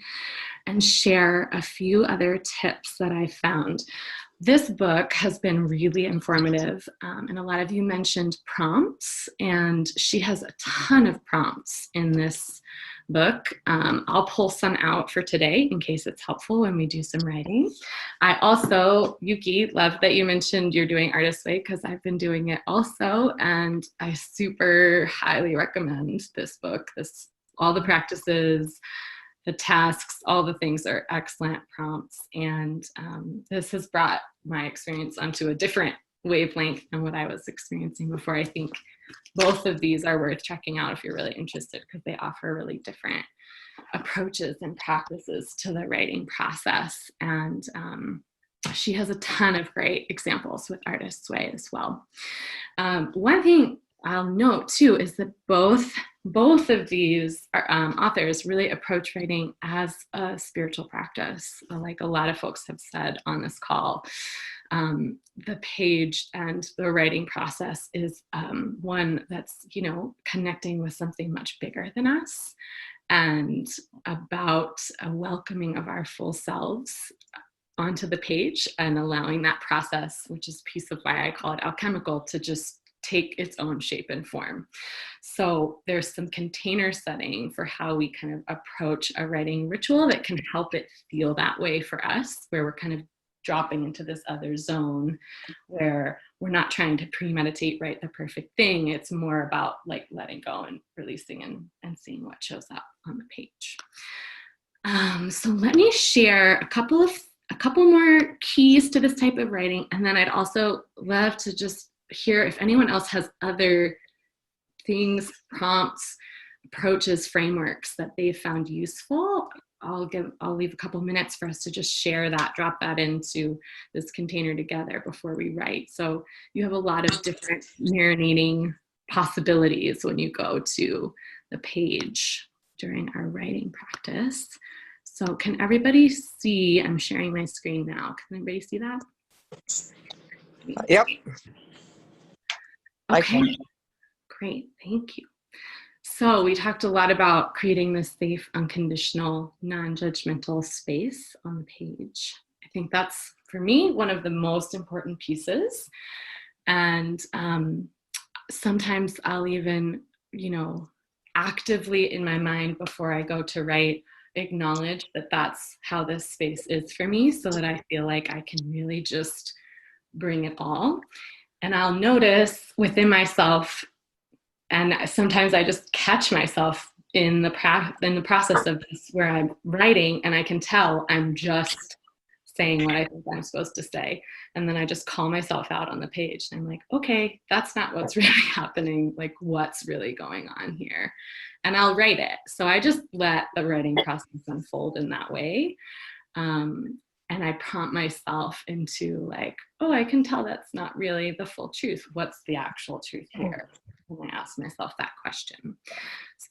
and share a few other tips that I found. This book has been really informative, and a lot of you mentioned prompts, and she has a ton of prompts in this book. I'll pull some out for today in case it's helpful when we do some writing. I also, Yuki, love that you mentioned you're doing Artist Way, because I've been doing it also, and I super highly recommend this book. All the practices, the tasks, all the things are excellent prompts, and this has brought my experience onto a different wavelength than what I was experiencing before. I think both of these are worth checking out if you're really interested, because they offer really different approaches and practices to the writing process. And she has a ton of great examples with Artist's Way as well. One thing I'll note too is that both of these authors really approach writing as a spiritual practice, like a lot of folks have said on this call. The page and the writing process is one that's, connecting with something much bigger than us, and about a welcoming of our full selves onto the page, and allowing that process, which is a piece of why I call it alchemical, to just take its own shape and form. So there's some container setting for how we kind of approach a writing ritual that can help it feel that way for us, where we're kind of dropping into this other zone where we're not trying to premeditate, write the perfect thing. It's more about like letting go and releasing and seeing what shows up on the page. So let me share a couple more keys to this type of writing, and then I'd also love to just hear if anyone else has other things, prompts, approaches, frameworks that they've found useful. I'll leave a couple minutes for us to just share that, drop that into this container together before we write. So you have a lot of different marinating possibilities when you go to the page. during our writing practice. So can everybody see, I'm sharing my screen now. Can anybody see that? Yep. Okay, great, thank you. So we talked a lot about creating this safe, unconditional, non-judgmental space on the page. I think that's, for me, one of the most important pieces. And sometimes I'll even, actively in my mind before I go to write, acknowledge that that's how this space is for me, so that I feel like I can really just bring it all. And I'll notice within myself, and sometimes I just catch myself in the process of this, where I'm writing and I can tell I'm just saying what I think I'm supposed to say. And then I just call myself out on the page. And I'm like, okay, that's not what's really happening. Like, what's really going on here? And I'll write it. So I just let the writing process unfold in that way. And I prompt myself into like, oh, I can tell that's not really the full truth. What's the actual truth here? And I ask myself that question.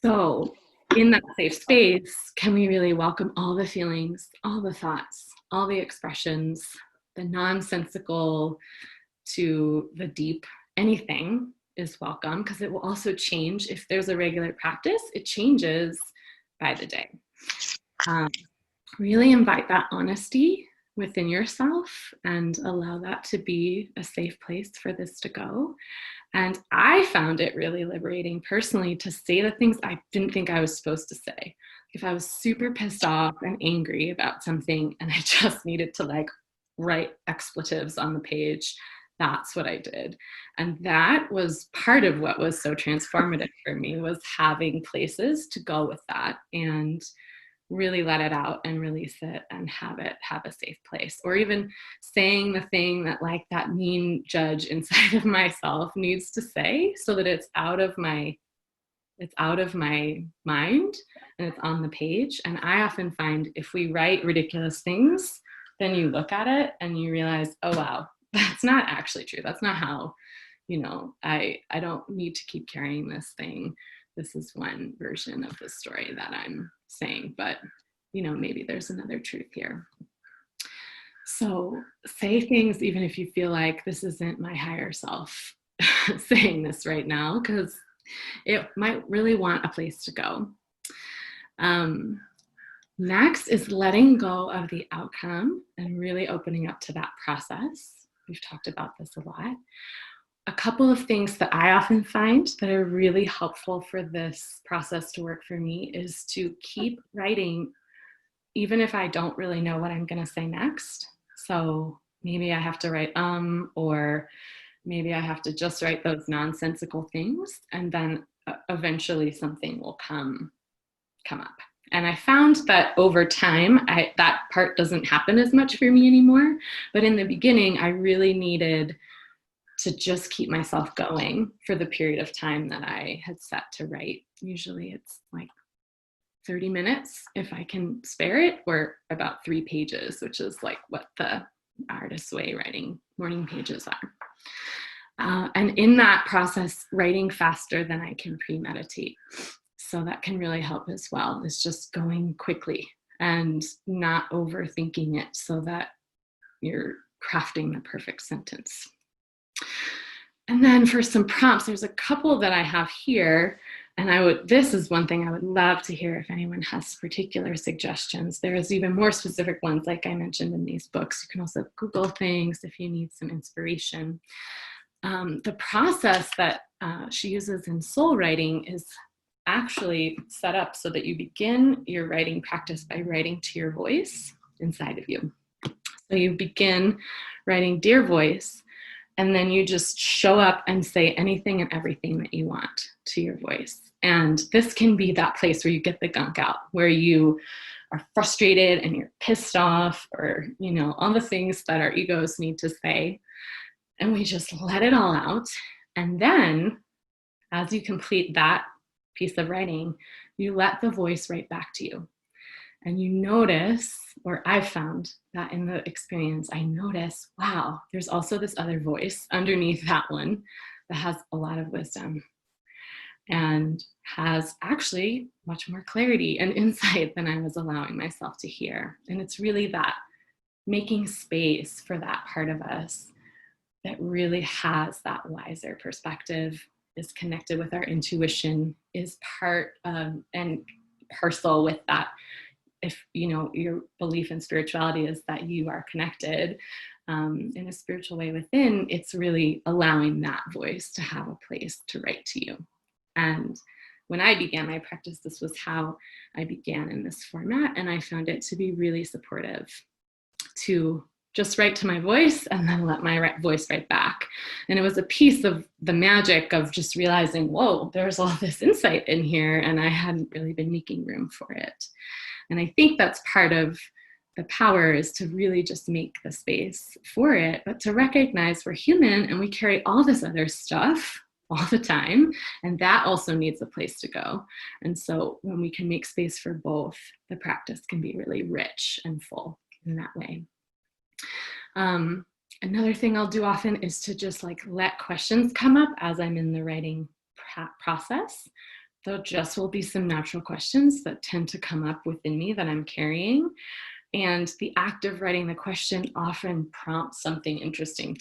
So in that safe space, can we really welcome all the feelings, all the thoughts, all the expressions, the nonsensical to the deep? Anything is welcome, because it will also change. If there's a regular practice, it changes by the day. Really invite that honesty within yourself and allow that to be a safe place for this to go. And I found it really liberating personally to say the things I didn't think I was supposed to say. If I was super pissed off and angry about something and I just needed to like write expletives on the page, that's what I did. And that was part of what was so transformative for me, was having places to go with that and really let it out and release it and have it have a safe place. Or even saying the thing that like that mean judge inside of myself needs to say, so that it's out of my mind and it's on the page. And I often find if we write ridiculous things, then you look at it and you realize, oh wow, that's not actually true. That's not how, I don't need to keep carrying this thing. This is one version of the story that I'm saying, but maybe there's another truth here. So say things even if you feel like this isn't my higher self saying this right now, because it might really want a place to go. Next is letting go of the outcome and really opening up to that process. We've talked about this a lot. A couple of things that I often find that are really helpful for this process to work for me is to keep writing even if I don't really know what I'm going to say next. So maybe I have to write or maybe I have to just write those nonsensical things, and then eventually something will come up. And I found that over time, that part doesn't happen as much for me anymore. But in the beginning, I really needed to just keep myself going for the period of time that I had set to write. Usually it's like 30 minutes if I can spare it, or about 3 pages, which is like what the artist's way writing morning pages are. And in that process, writing faster than I can premeditate. So that can really help as well, is just going quickly and not overthinking it so that you're crafting the perfect sentence. And then for some prompts, there's a couple that I have here, and this is one thing I would love to hear if anyone has particular suggestions. There's even more specific ones, like I mentioned in these books. You can also Google things if you need some inspiration. The process that she uses in soul writing is actually set up so that you begin your writing practice by writing to your voice inside of you. So you begin writing Dear Voice, and then you just show up and say anything and everything that you want to your voice. And this can be that place where you get the gunk out, where you are frustrated and you're pissed off, or, all the things that our egos need to say. And we just let it all out. And then as you complete that piece of writing, you let the voice write back to you. And you notice, or I've found that in the experience, I notice, wow, there's also this other voice underneath that one that has a lot of wisdom. and has actually much more clarity and insight than I was allowing myself to hear. And it's really that making space for that part of us that really has that wiser perspective, is connected with our intuition, is part of and parcel with that. If you know your belief in spirituality is that you are connected in a spiritual way within, it's really allowing that voice to have a place to write to you. And when I began my practice, this was how I began in this format, and I found it to be really supportive to just write to my voice and then let my voice write back. And it was a piece of the magic of just realizing, whoa, there's all this insight in here, and I hadn't really been making room for it. And I think that's part of the power, is to really just make the space for it, but to recognize we're human and we carry all this other stuff all the time, and that also needs a place to go. And so when we can make space for both, the practice can be really rich and full in that way. Another thing I'll do often is to just like let questions come up as I'm in the writing process. There just will be some natural questions that tend to come up within me that I'm carrying. And the act of writing the question often prompts something interesting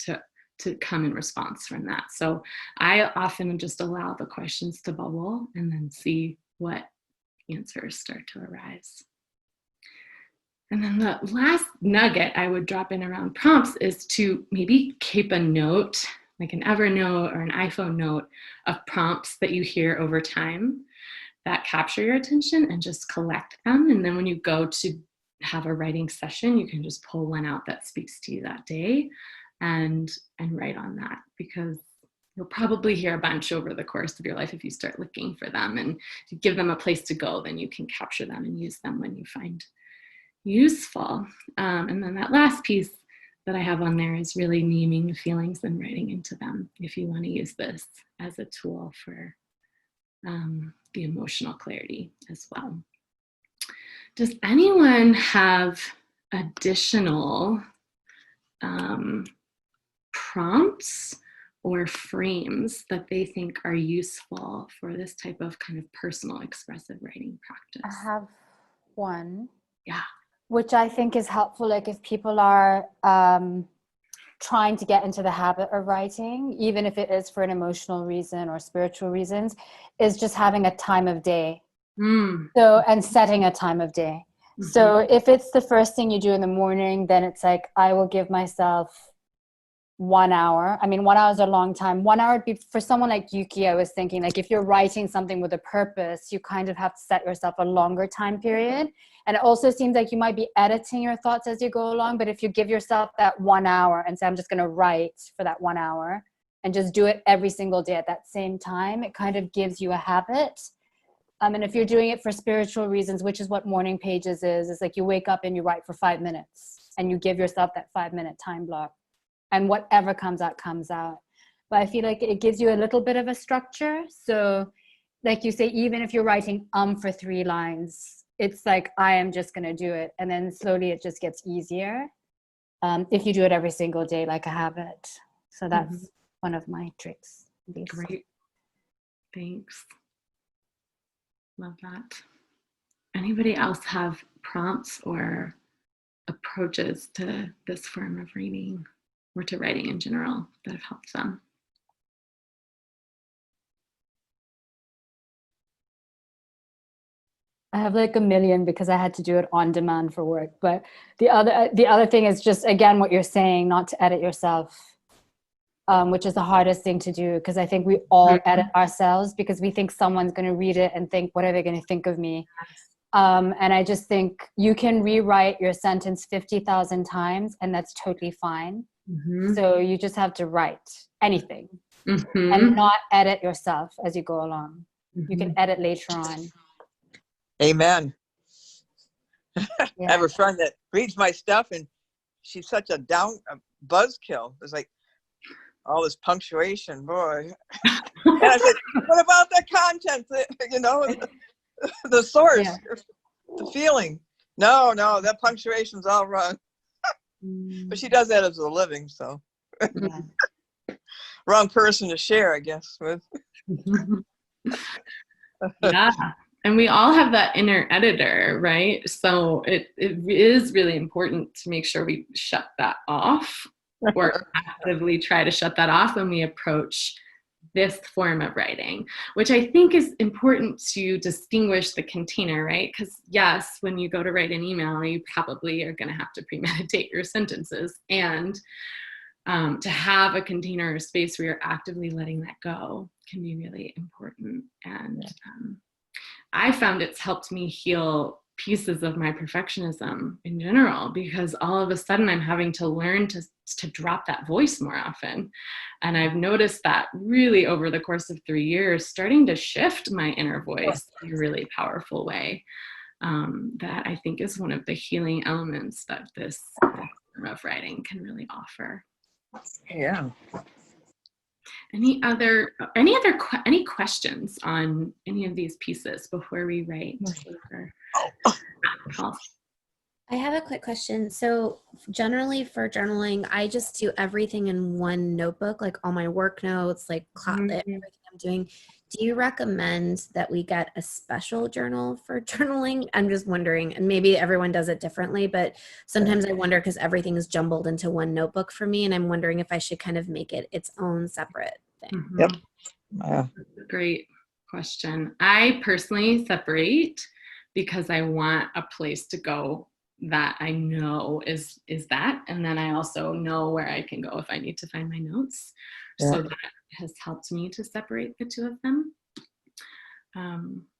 to come in response from that. So I often just allow the questions to bubble and then see what answers start to arise. And then the last nugget I would drop in around prompts is to maybe keep a note, like an Evernote or an iPhone note, of prompts that you hear over time that capture your attention, and just collect them. And then when you go to have a writing session, you can just pull one out that speaks to you that day and write on that, because you'll probably hear a bunch over the course of your life if you start looking for them, and if you give them a place to go, then you can capture them and use them when you find useful. And then that last piece that I have on there is really naming the feelings and writing into them, if you want to use this as a tool for the emotional clarity as well. Does anyone have additional prompts or frames that they think are useful for this type of kind of personal expressive writing practice? I have one. Yeah. Which I think is helpful, like if people are trying to get into the habit of writing, even if it is for an emotional reason or spiritual reasons, is just having a time of day. So, and setting a time of day. So if it's the first thing you do in the morning, then it's like, I will give myself 1 hour. I mean, 1 hour is a long time. 1 hour would be, for someone like Yuki, I was thinking, like, if you're writing something with a purpose, you kind of have to set yourself a longer time period. And it also seems like you might be editing your thoughts as you go along. But if you give yourself that 1 hour and say, I'm just going to write for that 1 hour, and just do it every single day at that same time, it kind of gives you a habit. And if you're doing it for spiritual reasons, which is what Morning Pages is, it's like you wake up and you write for 5 minutes and you give yourself that 5-minute time block, and whatever comes out, comes out. But I feel like it gives you a little bit of a structure. So like you say, even if you're writing for 3 lines, it's like, I am just going to do it. And then slowly it just gets easier if you do it every single day like a habit. So that's one of my tricks. Great. Thanks. Love that. Anybody else have prompts or approaches to this form of reading, or to writing in general, that have helped them? I have like a million because I had to do it on demand for work. But the other thing is just, again, what you're saying, not to edit yourself, which is the hardest thing to do, because I think we all edit ourselves because we think someone's going to read it and think, what are they going to think of me? And I just think you can rewrite your sentence 50,000 times, and that's totally fine. So you just have to write anything and not edit yourself as you go along. You can edit later on. Amen. I have a friend that reads my stuff, and she's such a buzzkill. It's like all this punctuation, boy. And I said, what about the content? You know, the source, the feeling. No, that punctuation's all wrong. But she does that as a living, so wrong person to share, I guess, with. Yeah. And we all have that inner editor, right? So it is really important to make sure we shut that off or actively try to shut that off when we approach this form of writing, which I think is important to distinguish the container, right? Because yes, when you go to write an email, you probably are going to have to premeditate your sentences, and to have a container or space where you're actively letting that go can be really important. And I found it's helped me heal pieces of my perfectionism in general, because all of a sudden I'm having to learn to drop that voice more often. And I've noticed that really over the course of 3 years, starting to shift my inner voice in a really powerful way. That I think is one of the healing elements that this form of writing can really offer. Yeah. Any questions on any of these pieces before we write? I have a quick question. So generally for journaling, I just do everything in one notebook, like all my work notes, like everything I'm doing. Do you recommend that we get a special journal for journaling? I'm just wondering, and maybe everyone does it differently, but sometimes I wonder because everything is jumbled into one notebook for me, and I'm wondering if I should kind of make it its own separate thing. Yep. Great question. I personally separate because I want a place to go that I know is that, and then I also know where I can go if I need to find my notes. So that has helped me to separate the two of them.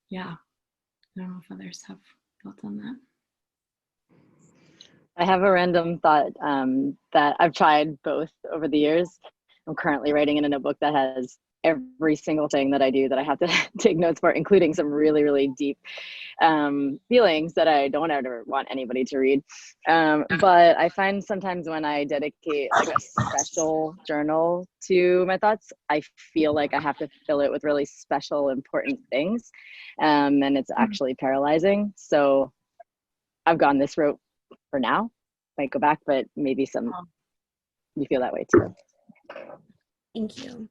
Yeah, I don't know if others have thoughts on that. I have a random thought that I've tried both over the years. I'm currently writing in a notebook that has every single thing that I do that I have to take notes for, including some really, really deep feelings that I don't ever want anybody to read. But I find sometimes when I dedicate like a special journal to my thoughts, I feel like I have to fill it with really special, important things. And it's actually paralyzing. So I've gone this route for now. Might go back, but maybe you feel that way too. Thank you.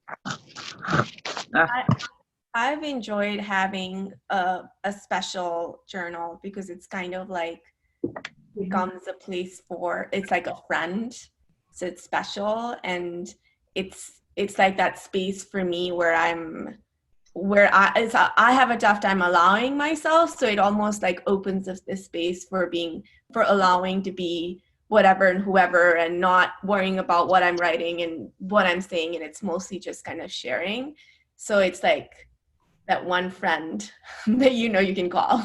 I've enjoyed having a special journal because it's kind of like becomes a place for, it's like a friend. So it's special, and it's like that space for me where I have a tough time allowing myself. So it almost like opens up this space for allowing to be whatever and whoever, and not worrying about what I'm writing and what I'm saying, and it's mostly just kind of sharing. So it's like that one friend that you can call.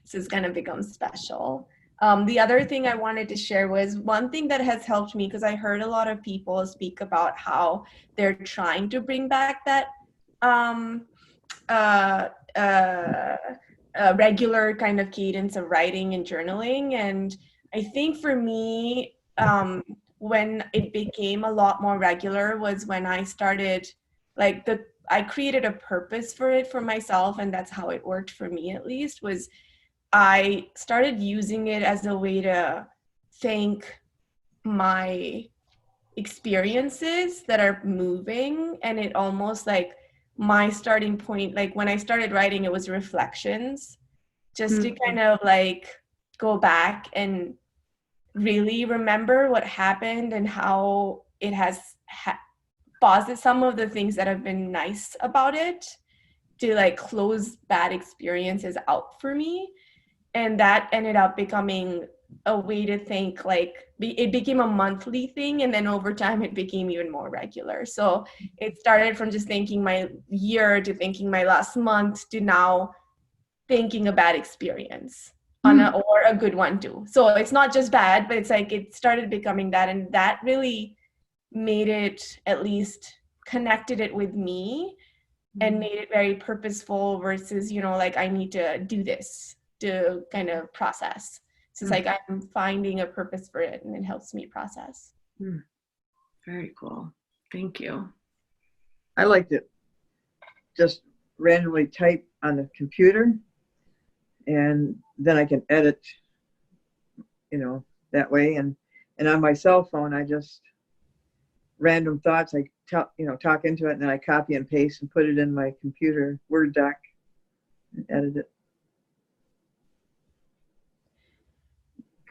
So it's kind of becomes special. The other thing I wanted to share was one thing that has helped me, because I heard a lot of people speak about how they're trying to bring back that regular kind of cadence of writing and journaling. And I think for me, when it became a lot more regular was when I started, I created a purpose for it for myself, and that's how it worked for me at least, was I started using it as a way to thank my experiences that are moving. And it almost like my starting point, like when I started writing, it was reflections, just to kind of like go back and really remember what happened and how it has paused some of the things that have been nice about it, to like close bad experiences out for me. And that ended up becoming a way to think, like it became a monthly thing, and then over time it became even more regular. So it started from just thinking my year to thinking my last month to now thinking a bad experience or a good one too. So it's not just bad, but it's like it started becoming that, and that really made it, at least connected it with me and made it very purposeful versus, like I need to do this to kind of process. So it's like I'm finding a purpose for it, and it helps me process. Very cool. Thank you. I like to just randomly type on the computer, and then I can edit, that way. And on my cell phone, I just random thoughts. I talk into it, and then I copy and paste and put it in my computer Word doc and edit it.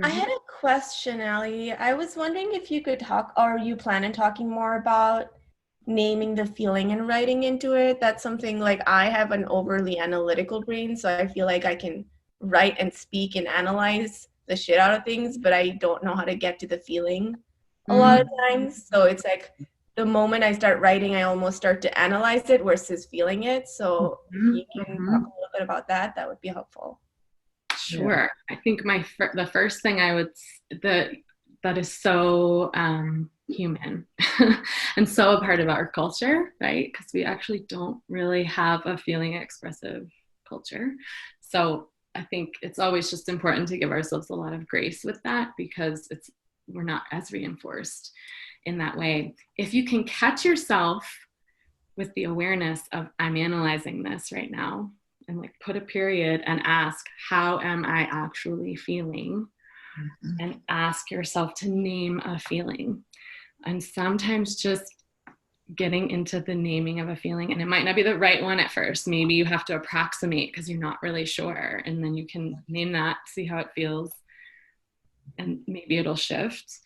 I had a question, Allie. I was wondering if you could talk, or you plan on talking more about naming the feeling and writing into it. That's something like I have an overly analytical brain, so I feel like I can write and speak and analyze the shit out of things, but I don't know how to get to the feeling a lot of times. So it's like the moment I start writing, I almost start to analyze it versus feeling it. So if you can talk a little bit about that, that would be helpful. Sure. I think the first thing I would that is so human and so a part of our culture, right? Because we actually don't really have a feeling expressive culture. So I think it's always just important to give ourselves a lot of grace with that, because we're not as reinforced in that way. If you can catch yourself with the awareness of, I'm analyzing this right now, and like put a period and ask, how am I actually feeling? And ask yourself to name a feeling. And sometimes just getting into the naming of a feeling, and it might not be the right one at first. Maybe you have to approximate because you're not really sure, and then you can name that, see how it feels, and maybe it'll shift.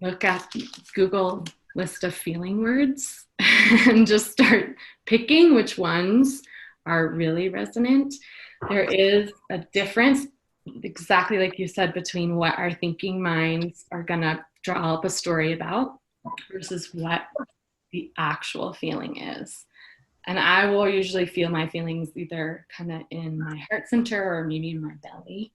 Look at Google list of feeling words and just start picking which ones are really resonant. There is a difference, exactly like you said, between what our thinking minds are gonna draw up a story about versus what the actual feeling is. And I will usually feel my feelings either kind of in my heart center or maybe in my belly.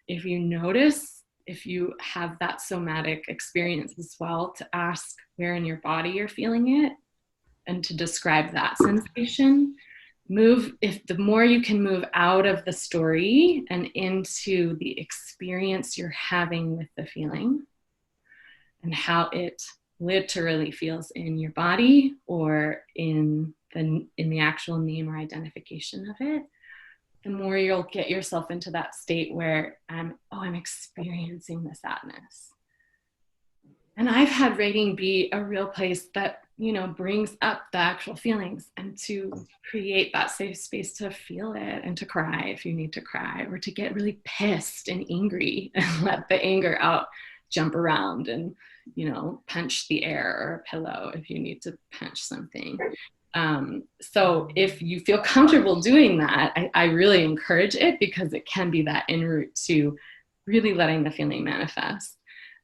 If you notice, if you have that somatic experience as well, to ask where in your body you're feeling it and to describe that sensation. The more you can move out of the story and into the experience you're having with the feeling and how it literally feels in your body or in the actual name or identification of it, the more you'll get yourself into that state where I'm experiencing the sadness. And I've had writing be a real place that, brings up the actual feelings, and to create that safe space to feel it and to cry if you need to cry, or to get really pissed and angry and let the anger out, jump around and, punch the air or a pillow if you need to punch something. So if you feel comfortable doing that, I really encourage it, because it can be that en route to really letting the feeling manifest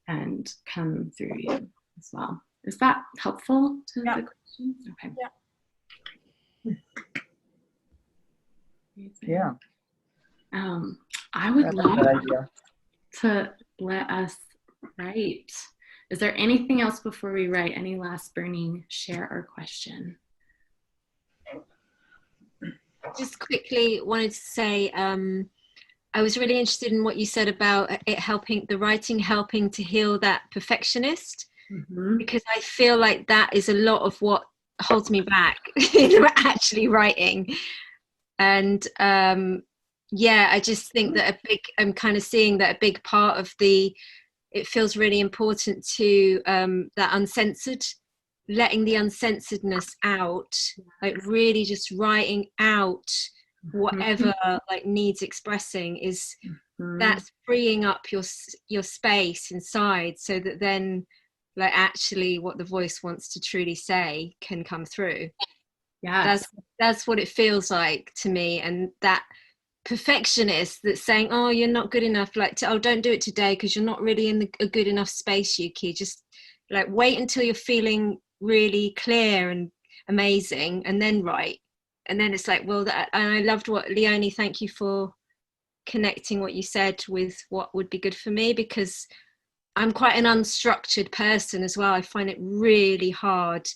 and come through you as well. Is that helpful to the question? Okay. Yeah. I would love to let us write. Is there anything else before we write? Any last burning share or question? Just quickly wanted to say, I was really interested in what you said about it helping to heal that perfectionist, because I feel like that is a lot of what holds me back in actually writing. And I just think that I'm kind of seeing that a big part of it feels really important to that uncensored, letting the uncensoredness out, like really just writing out whatever like needs expressing, is that's freeing up your space inside, so that then like actually what the voice wants to truly say can come through. That's what it feels like to me. And that perfectionist that's saying, oh, you're not good enough, like don't do it today because you're not really in a good enough space, Yuki, just like wait until you're feeling really clear and amazing and then write. And then it's like, and I loved what Leonie, thank you for connecting what you said with what would be good for me, because I'm quite an unstructured person as well. I find it really hard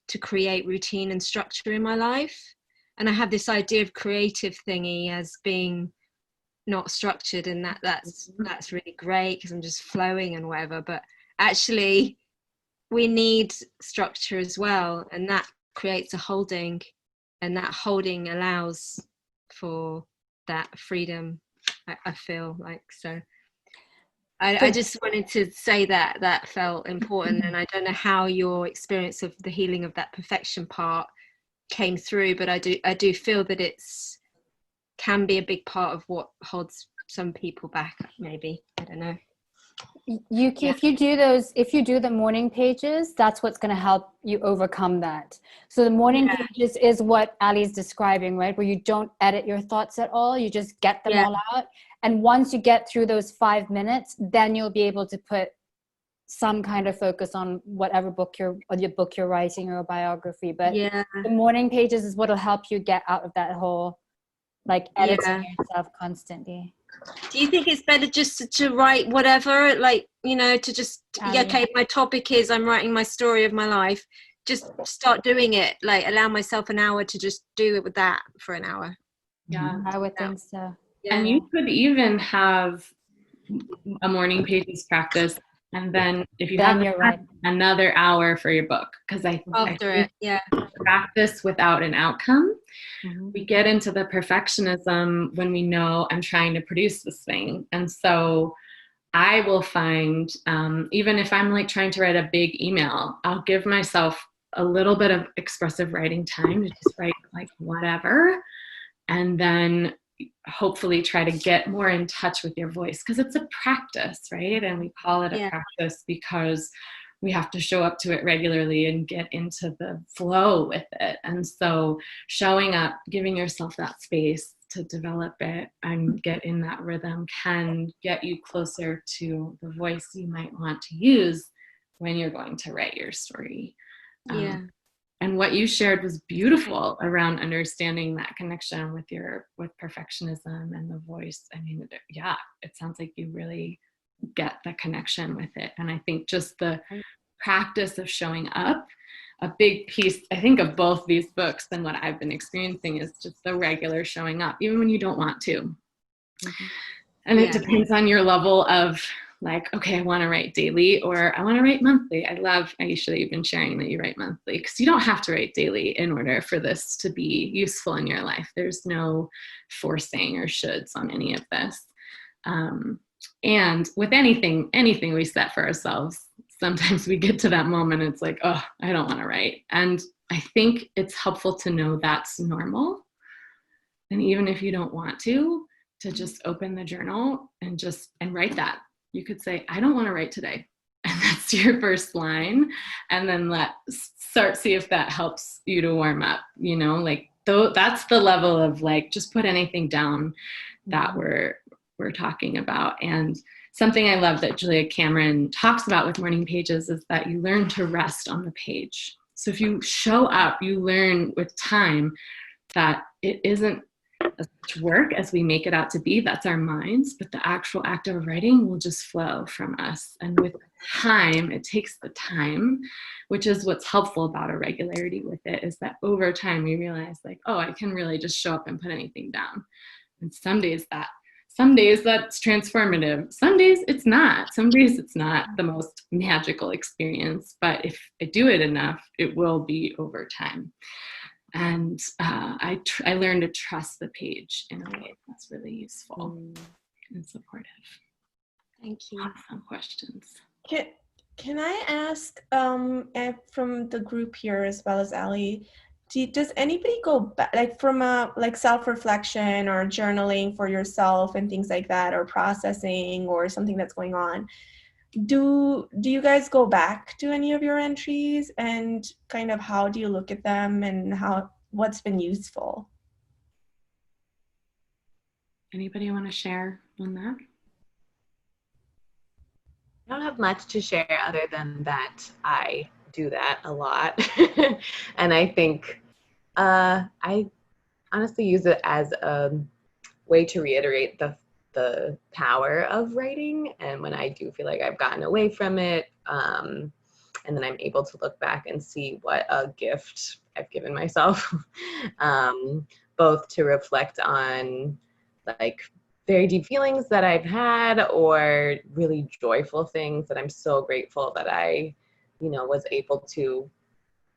to create routine and structure in my life. And I have this idea of creative thingy as being not structured, and that's really great because I'm just flowing and whatever. But actually, we need structure as well, and that creates a holding, and that holding allows for that freedom. I feel like so. I just wanted to say that felt important, and I don't know how your experience of the healing of that perfection part came through, but I do feel that it's can be a big part of what holds some people back, maybe. I don't know. If you do the morning pages, that's what's going to help you overcome that. So the morning pages is what Ali's describing, right? Where you don't edit your thoughts at all. You just get them all out. And once you get through those 5 minutes, then you'll be able to put some kind of focus on whatever book you're writing or a biography. But the morning pages is what will help you get out of that whole like editing yourself constantly. Do you think it's better just to write whatever, like, to just, okay, my topic is I'm writing my story of my life, just start doing it, like allow myself an hour to just do it with that for an hour? Yeah, I would think so. And you could even have a morning pages practice, and then if you have another hour for your book, because I think practice without an outcome, we get into the perfectionism when we know I'm trying to produce this thing. And so I will find, even if I'm like trying to write a big email, I'll give myself a little bit of expressive writing time to just write like whatever, and then hopefully try to get more in touch with your voice, because it's a practice, right? And we call it a practice because we have to show up to it regularly and get into the flow with it. And so showing up, giving yourself that space to develop it and get in that rhythm can get you closer to the voice you might want to use when you're going to write your story. And what you shared was beautiful around understanding that connection with perfectionism and the voice. I mean, it sounds like you really get the connection with it. And I think just the practice of showing up, a big piece, I think, of both these books and what I've been experiencing is just the regular showing up, even when you don't want to. And it depends on your level of like, okay, I want to write daily or I want to write monthly. I love, Aisha, that you've been sharing that you write monthly, because you don't have to write daily in order for this to be useful in your life. There's no forcing or shoulds on any of this. And with anything we set for ourselves, sometimes we get to that moment, it's like, oh, I don't want to write. And I think it's helpful to know that's normal. And even if you don't want to just open the journal and write that. You could say, I don't want to write today. And that's your first line. And then see if that helps you to warm up, that's the level of like, just put anything down that we're talking about. And something I love that Julia Cameron talks about with morning pages is that you learn to rest on the page. So if you show up, you learn with time that it isn't as much work as we make it out to be. That's our minds, but the actual act of writing will just flow from us. And with time, it takes the time, which is what's helpful about a regularity with it, is that over time we realize like, oh, I can really just show up and put anything down. And some days that's transformative. Some days it's not. Some days it's not the most magical experience, but if I do it enough, it will be over time. And I learned to trust the page in a way that's really useful and supportive. Thank you. Awesome questions. Can I ask from the group here as well as Ali, does anybody go back, like from a self-reflection or journaling for yourself and things like that, or processing or something that's going on? Do you guys go back to any of your entries, and kind of how do you look at them and what's been useful? Anybody want to share on that? I don't have much to share other than that I do that a lot. And I think I honestly use it as a way to reiterate the power of writing. And when I do feel like I've gotten away from it, and then I'm able to look back and see what a gift I've given myself, both to reflect on like very deep feelings that I've had, or really joyful things that I'm so grateful that I, was able to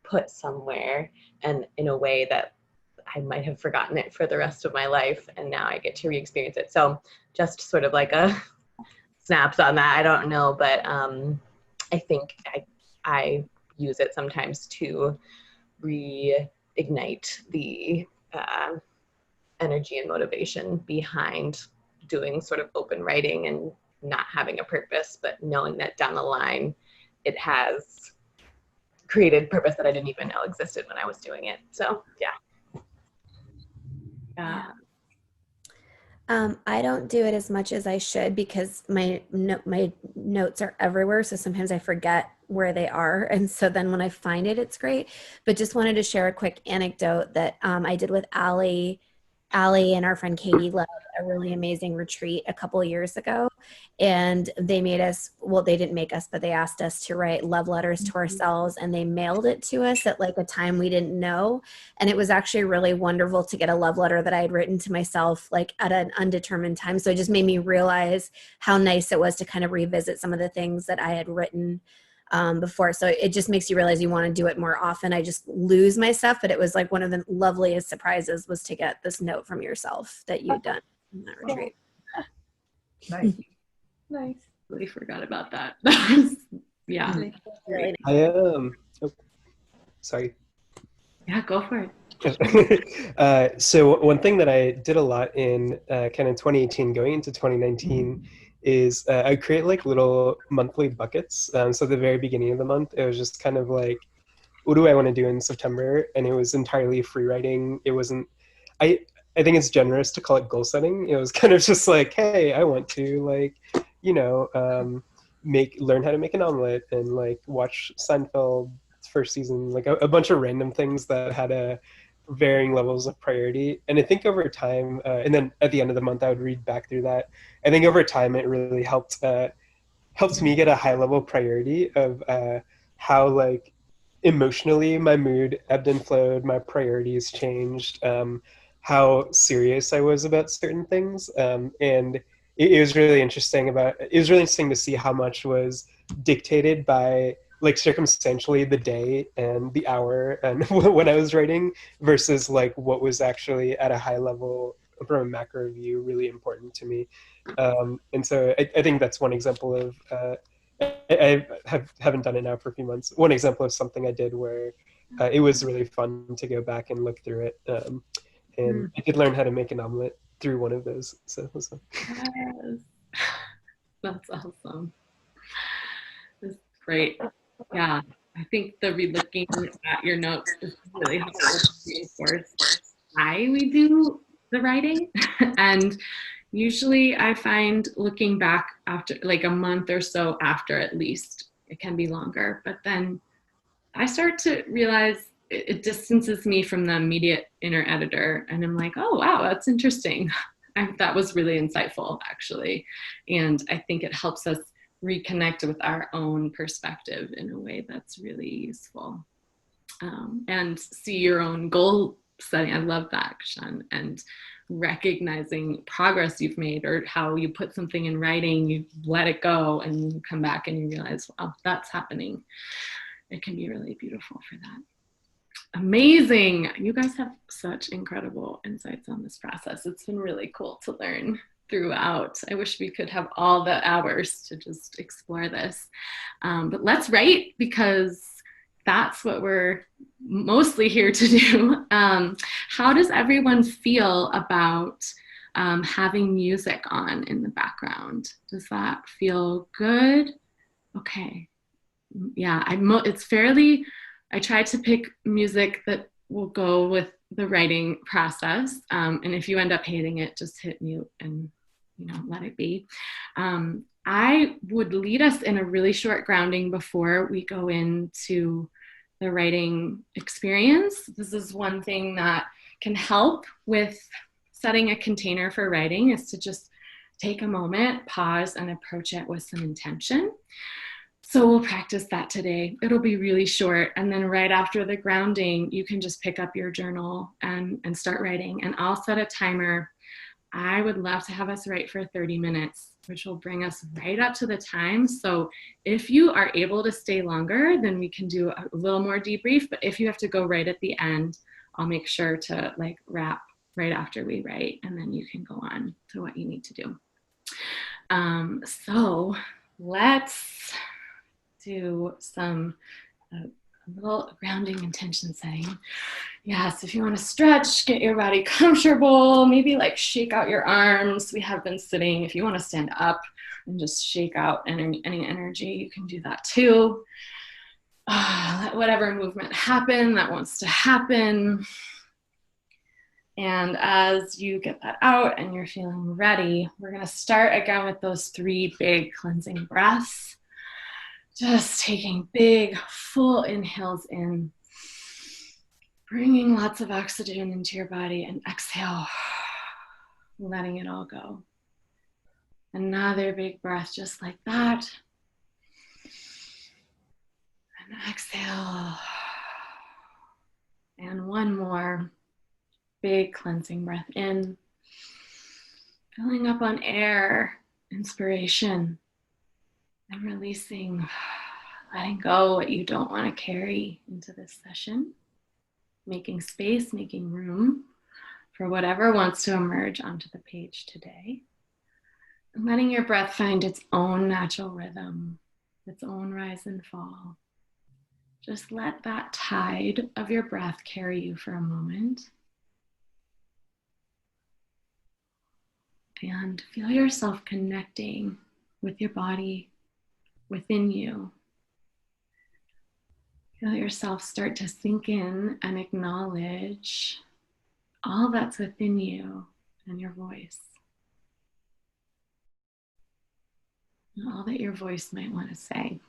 put somewhere, and in a way that I might have forgotten it for the rest of my life, and now I get to re-experience it. So just sort of like a snaps on that. I don't know, but I think I use it sometimes to reignite the energy and motivation behind doing sort of open writing and not having a purpose, but knowing that down the line it has created purpose that I didn't even know existed when I was doing it. So yeah. I don't do it as much as I should because my notes are everywhere. So sometimes I forget where they are. And so then when I find it, it's great. But just wanted to share a quick anecdote that I did with Allie and our friend Katie led a really amazing retreat a couple of years ago. And they made us, well, they didn't make us, but they asked us to write love letters to ourselves, and they mailed it to us at like a time we didn't know. And it was actually really wonderful to get a love letter that I had written to myself like at an undetermined time. So it just made me realize how nice it was to kind of revisit some of the things that I had written before. So it just makes you realize you want to do it more often. I just lose my stuff, but it was like one of the loveliest surprises was to get this note from yourself that you'd done in that retreat. Nice. Nice. Really forgot about that. Yeah. I sorry. Yeah, go for it. So one thing that I did a lot in kind of 2018 going into 2019 is I create like little monthly buckets. So at the very beginning of the month, it was just kind of like, what do I want to do in September? And it was entirely free writing. It wasn't, I think it's generous to call it goal setting. It was kind of just like, hey, I want to like, you know, learn how to make an omelet and like watch Seinfeld first season, like a bunch of random things that had a varying levels of priority. And I think over time, and then at the end of the month, I would read back through that. I think over time, it really helped me get a high level priority of how like emotionally my mood ebbed and flowed, my priorities changed, how serious I was about certain things. And it was really interesting to see how much was dictated by like circumstantially the day and the hour and when I was writing versus like what was actually at a high level from a macro view really important to me. And so I think that's one example of, I haven't done it now for a few months. One example of something I did where it was really fun to go back and look through it. And I did learn how to make an omelet through one of those. So it was fun. Yes. That's awesome. That's great. Yeah, I think the re-looking at your notes is really helpful to reinforce why we do the writing. And usually I find looking back after like a month or so after, at least, it can be longer, but then I start to realize it distances me from the immediate inner editor, and I'm like, oh wow, that's interesting. That was really insightful, actually. And I think it helps us reconnect with our own perspective in a way that's really useful. And see your own goal setting. I love that, Kshan. And recognizing progress you've made, or how you put something in writing, you let it go, and you come back and you realize, oh, that's happening. It can be really beautiful for that. Amazing. You guys have such incredible insights on this process. It's been really cool to learn throughout. I wish we could have all the hours to just explore this. But let's write, because that's what we're mostly here to do. How does everyone feel about having music on in the background? Does that feel good? Okay. Yeah, I try to pick music that will go with the writing process. And if you end up hating it, just hit mute and let it be. I would lead us in a really short grounding before we go into the writing experience. This is one thing that can help with setting a container for writing, is to just take a moment, pause, and approach it with some intention. So we'll practice that today. It'll be really short. And then right after the grounding, you can just pick up your journal and start writing. And I'll set a timer. I would love to have us write for 30 minutes, which will bring us right up to the time. So if you are able to stay longer, then we can do a little more debrief. But if you have to go right at the end, I'll make sure to like wrap right after we write, and then you can go on to what you need to do. So let's do some a little grounding intention setting. Yes, if you want to stretch, get your body comfortable, maybe like shake out your arms. We have been sitting. If you want to stand up and just shake out any energy, you can do that too. Let whatever movement happen that wants to happen. And as you get that out and you're feeling ready, we're going to start again with those 3 big cleansing breaths. Just taking big, full inhales in, bringing lots of oxygen into your body, and exhale, letting it all go. Another big breath just like that. And exhale. And one more big cleansing breath in, filling up on air, inspiration, and releasing, letting go what you don't want to carry into this session, making space, making room for whatever wants to emerge onto the page today, and letting your breath find its own natural rhythm, its own rise and fall. Just let that tide of your breath carry you for a moment. And feel yourself connecting with your body within you. Feel yourself start to sink in and acknowledge all that's within you and your voice. And all that your voice might want to say.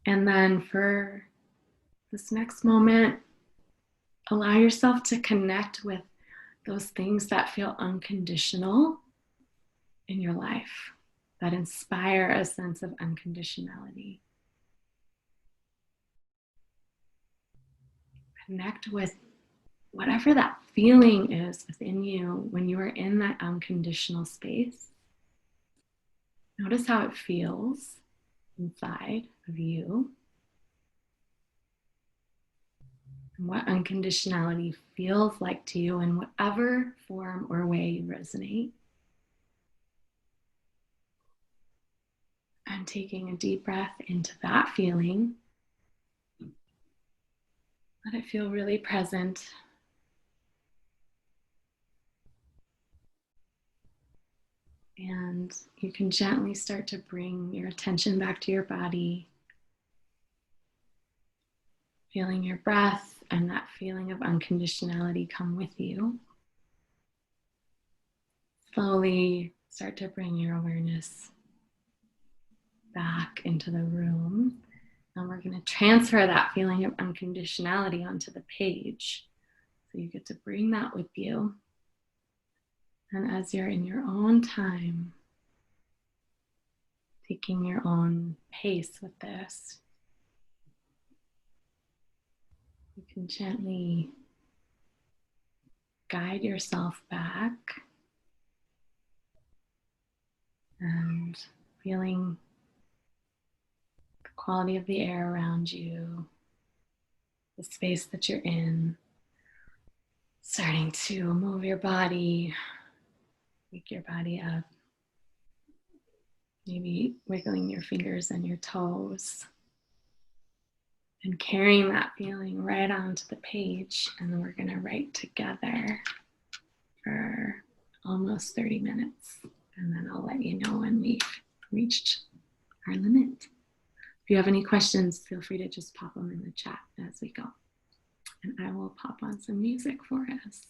And then for this next moment, allow yourself to connect with those things that feel unconditional in your life, that inspire a sense of unconditionality. Connect with whatever that feeling is within you when you are in that unconditional space. Notice how it feels inside of you. And what unconditionality feels like to you in whatever form or way you resonate. And taking a deep breath into that feeling. Let it feel really present. And you can gently start to bring your attention back to your body. Feeling your breath and that feeling of unconditionality come with you. Slowly start to bring your awareness back into the room. And we're going to transfer that feeling of unconditionality onto the page. So you get to bring that with you. And as you're in your own time, taking your own pace with this, you can gently guide yourself back and feeling the quality of the air around you, the space that you're in, starting to move your body, wake your body up, maybe wiggling your fingers and your toes. And carrying that feeling right onto the page, and then we're going to write together for almost 30 minutes. And then I'll let you know when we've reached our limit. If you have any questions, feel free to just pop them in the chat as we go. And I will pop on some music for us.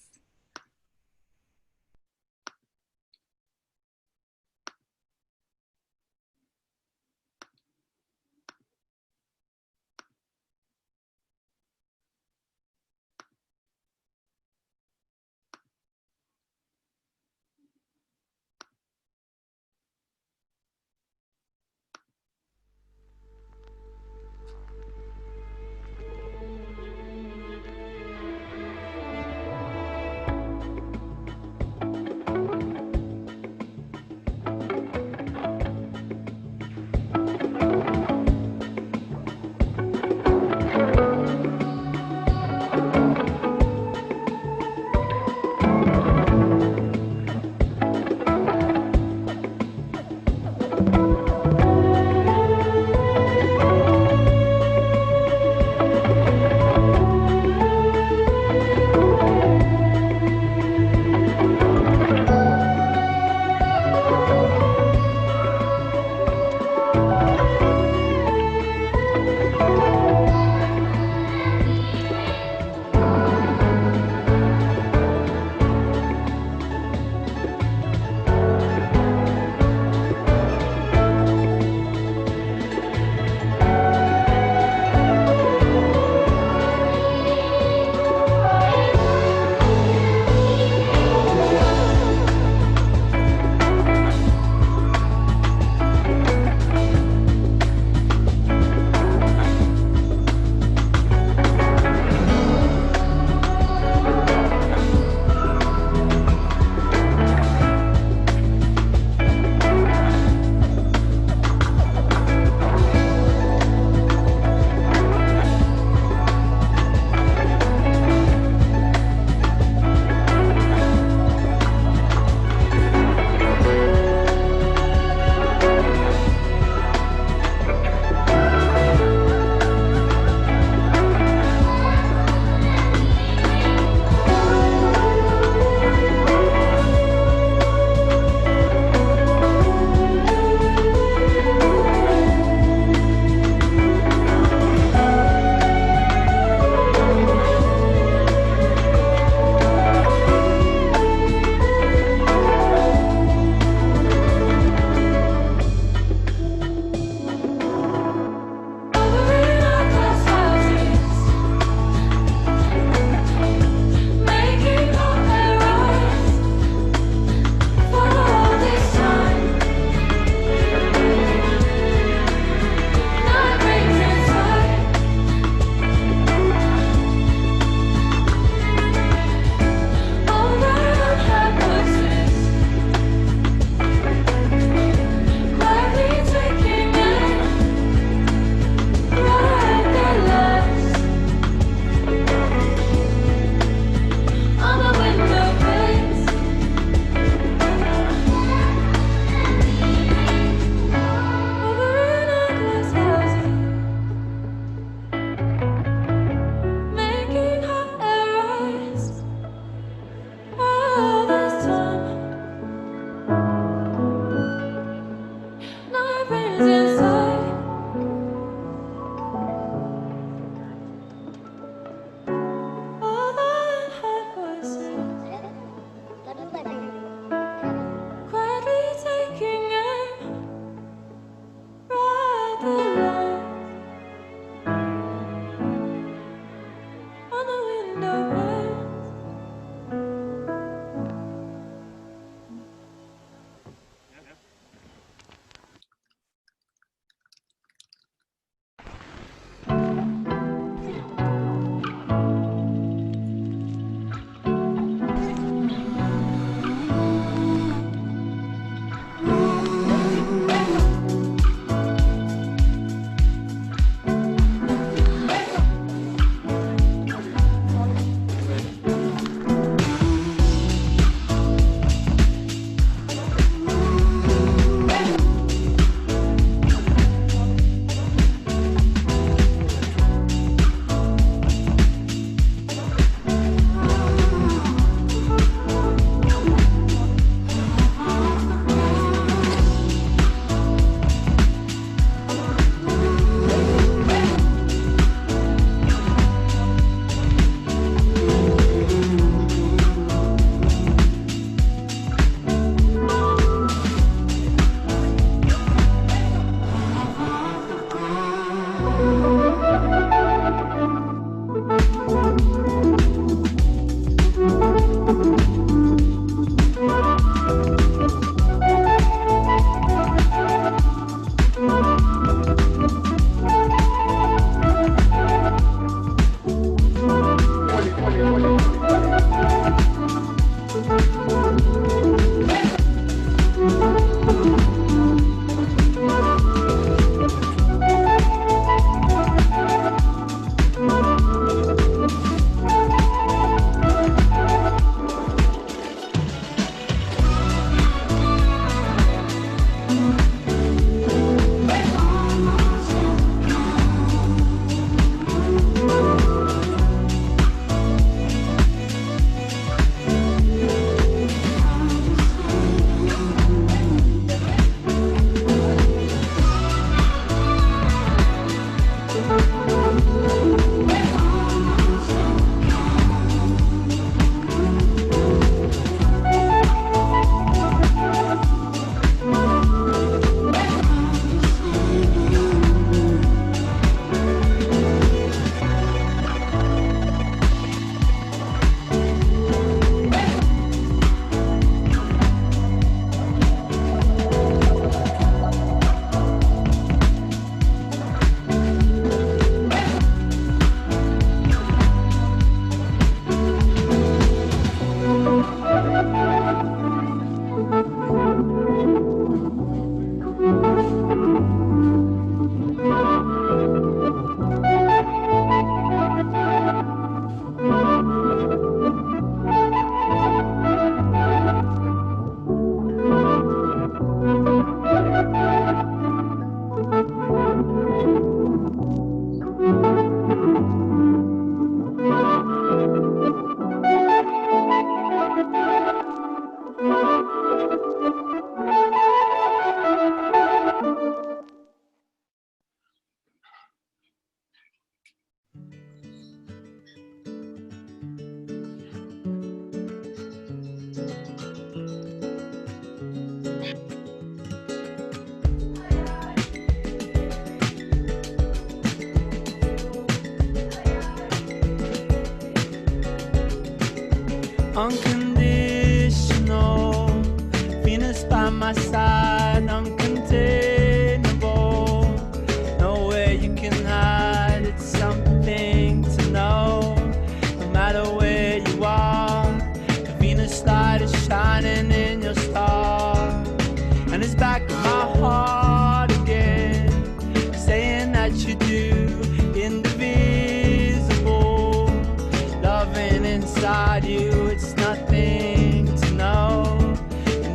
unconditional. Venus by my side, uncontainable. Nowhere you can hide, it's something to know. No matter where you are, the Venus light is shining in your star. And it's back in my heart again, saying that you do indivisible. Loving inside you, it's nothing to know.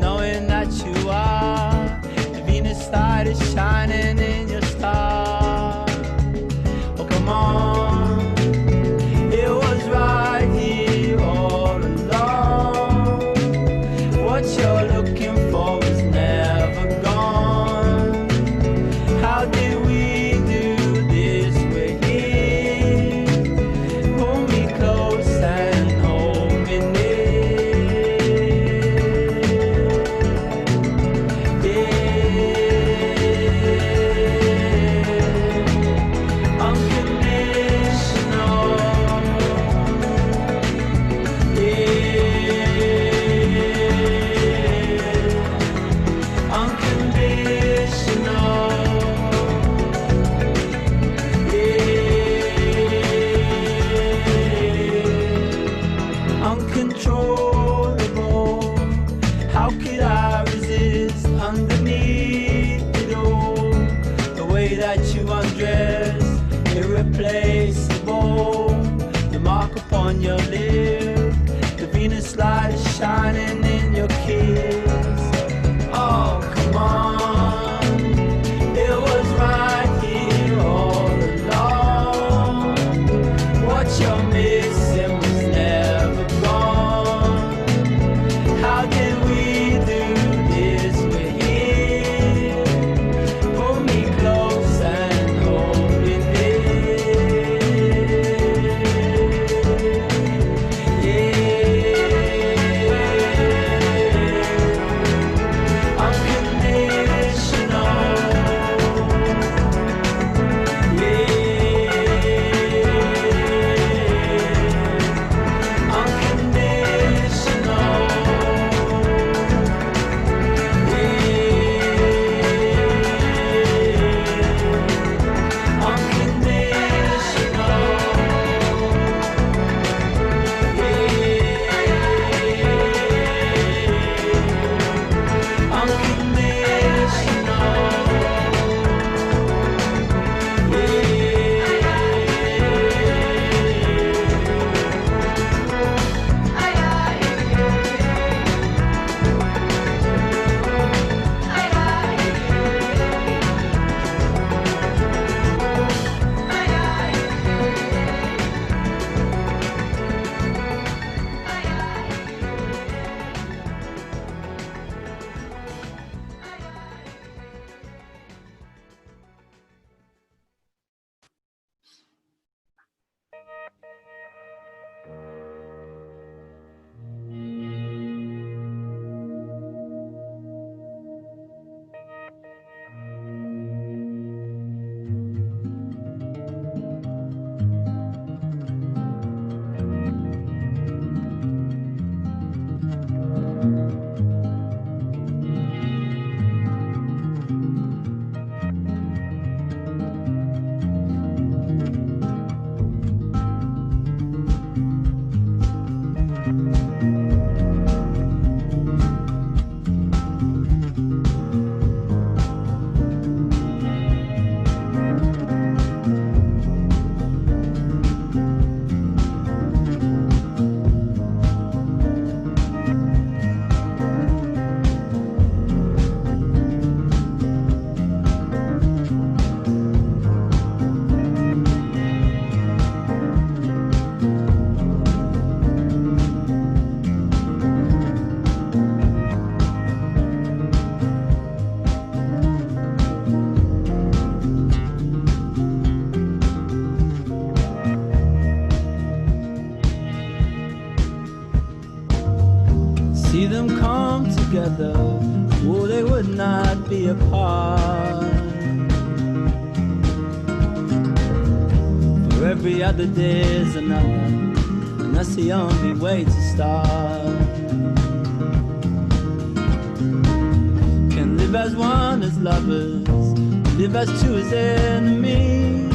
Knowing that you are, the Venus light is shining in your star. Oh, come on, it was right here all along. What you're looking for was never gone. How did we do this? We're here. Pull me close and hold me near. Yeah. Unconditional. Yeah. Unconditional. Yeah. Uncontrollable. How could I resist underneath it all? The way that you undress, irreplaceable. The mark upon your lip, the Venus light is shining in your kiss. Oh, come on, it was right here all along. What you're missing was never gone. How did we do this? We're here. Pull me close and hold me near. Yeah. Unconditional. Yeah. Unconditional. Yeah. See them come together, oh, they would not be apart. For every other day is another that's the only way to start. Can live as one as lovers, live as two as enemies.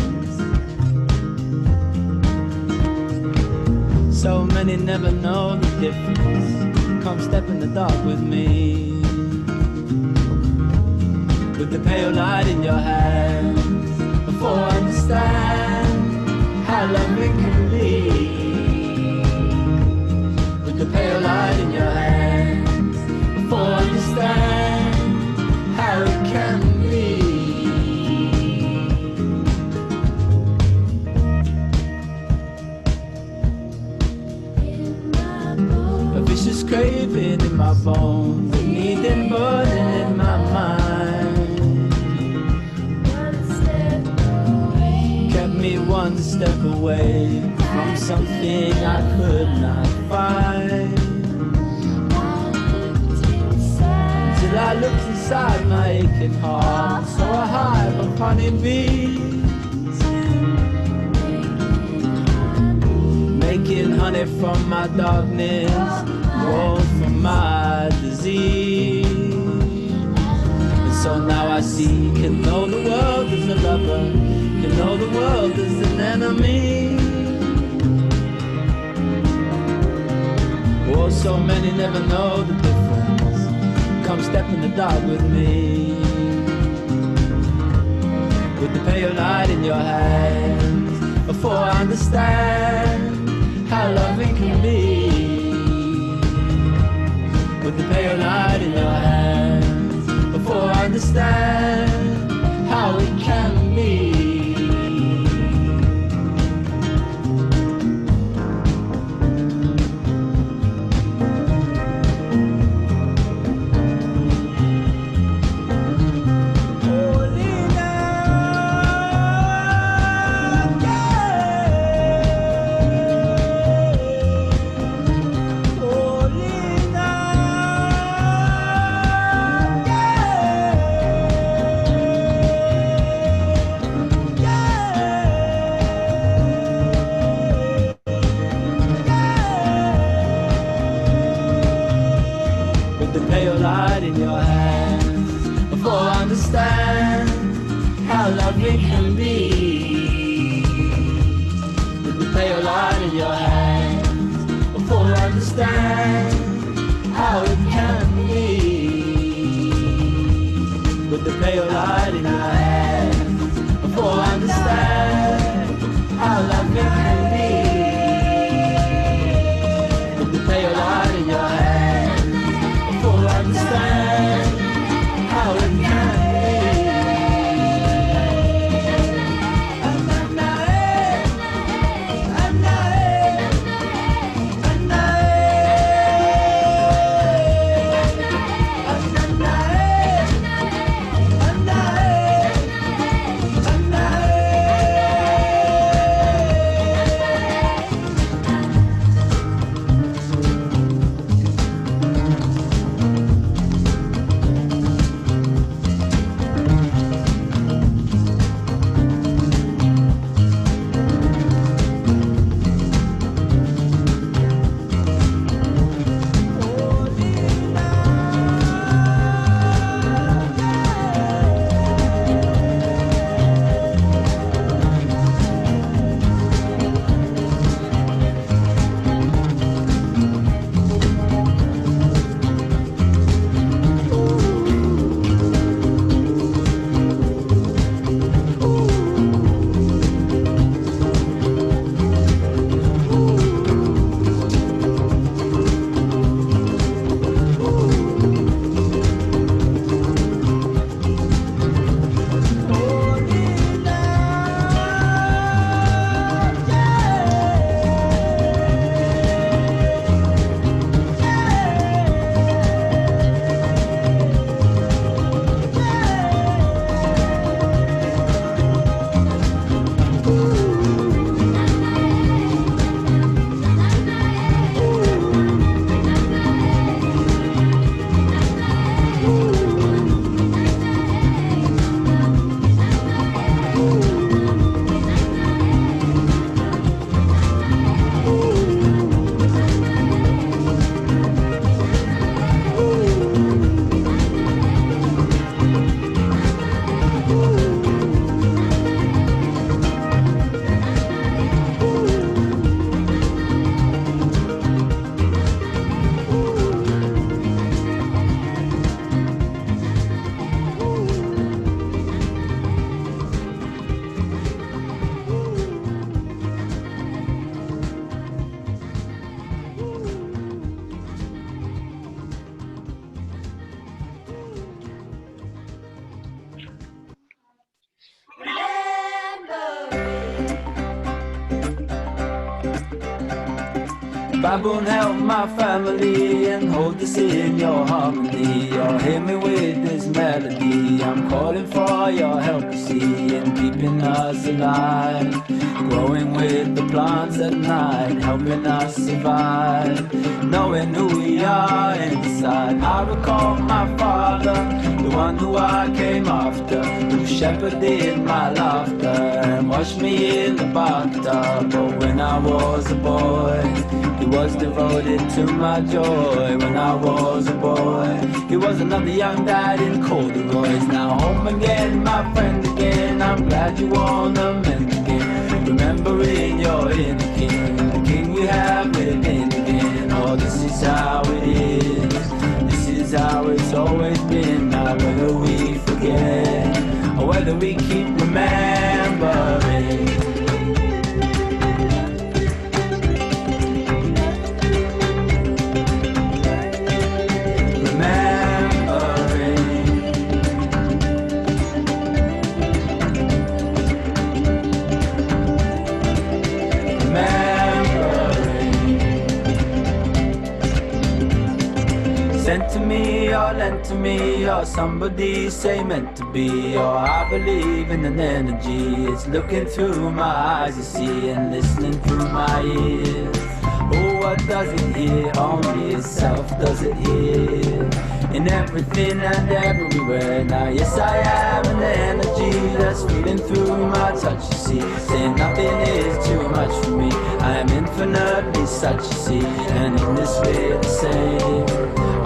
So many never know the difference. Come step in the dark with me. With the pale light in your hands, before I understand how loving can be. With the pale light in your hands, before I understand how it can be. A vicious craving in my bones, a needing burning in my mind, kept me one step away from something I could not find. Till I looked inside my aching heart, saw a hive of honeybees, making honey from my darkness, gold from my disease. And so now I see, can know the world as a lover, can know the world as an enemy. Oh, so many never know the difference. Come step in the dark with me. With the pale light in your hands, before I understand how loving can be. With the pale light in your hands, before I understand how it can be. How loving can be. With the pale light in your hands, before I understand how it can be. With the pale light in your hands, before I understand how loving can be. With the pale light in your hands, before I understand how it can be. Baboon, help my family and hold this in your harmony. You'll hear me with this melody. I'm calling for your help, you see, in keeping us alive. Growing with the plants at night, helping us survive. Knowing who we are inside. I recall my father, the one who I came after, who shepherded my laughter and washed me in the bathtub. But when I was a boy, he was devoted to my joy. When I was a boy, he was another young dad in corduroys. Now home again, my friend again. I'm glad you wanna mend again. Remembering you're in the king you have within again. Oh, this is how it is. This is how it's always been. Now whether we forget or whether we keep remembering. Sent to me or lent to me or somebody say meant to be. Or I believe in an energy. It's looking through my eyes you see and listening through my ears. Oh, what does it hear? Only itself does it hear. In everything and everywhere. Now yes, I am an energy that's feeling through my touch you see. Saying nothing is too much for me. I am infinitely such you see. And in this way the same.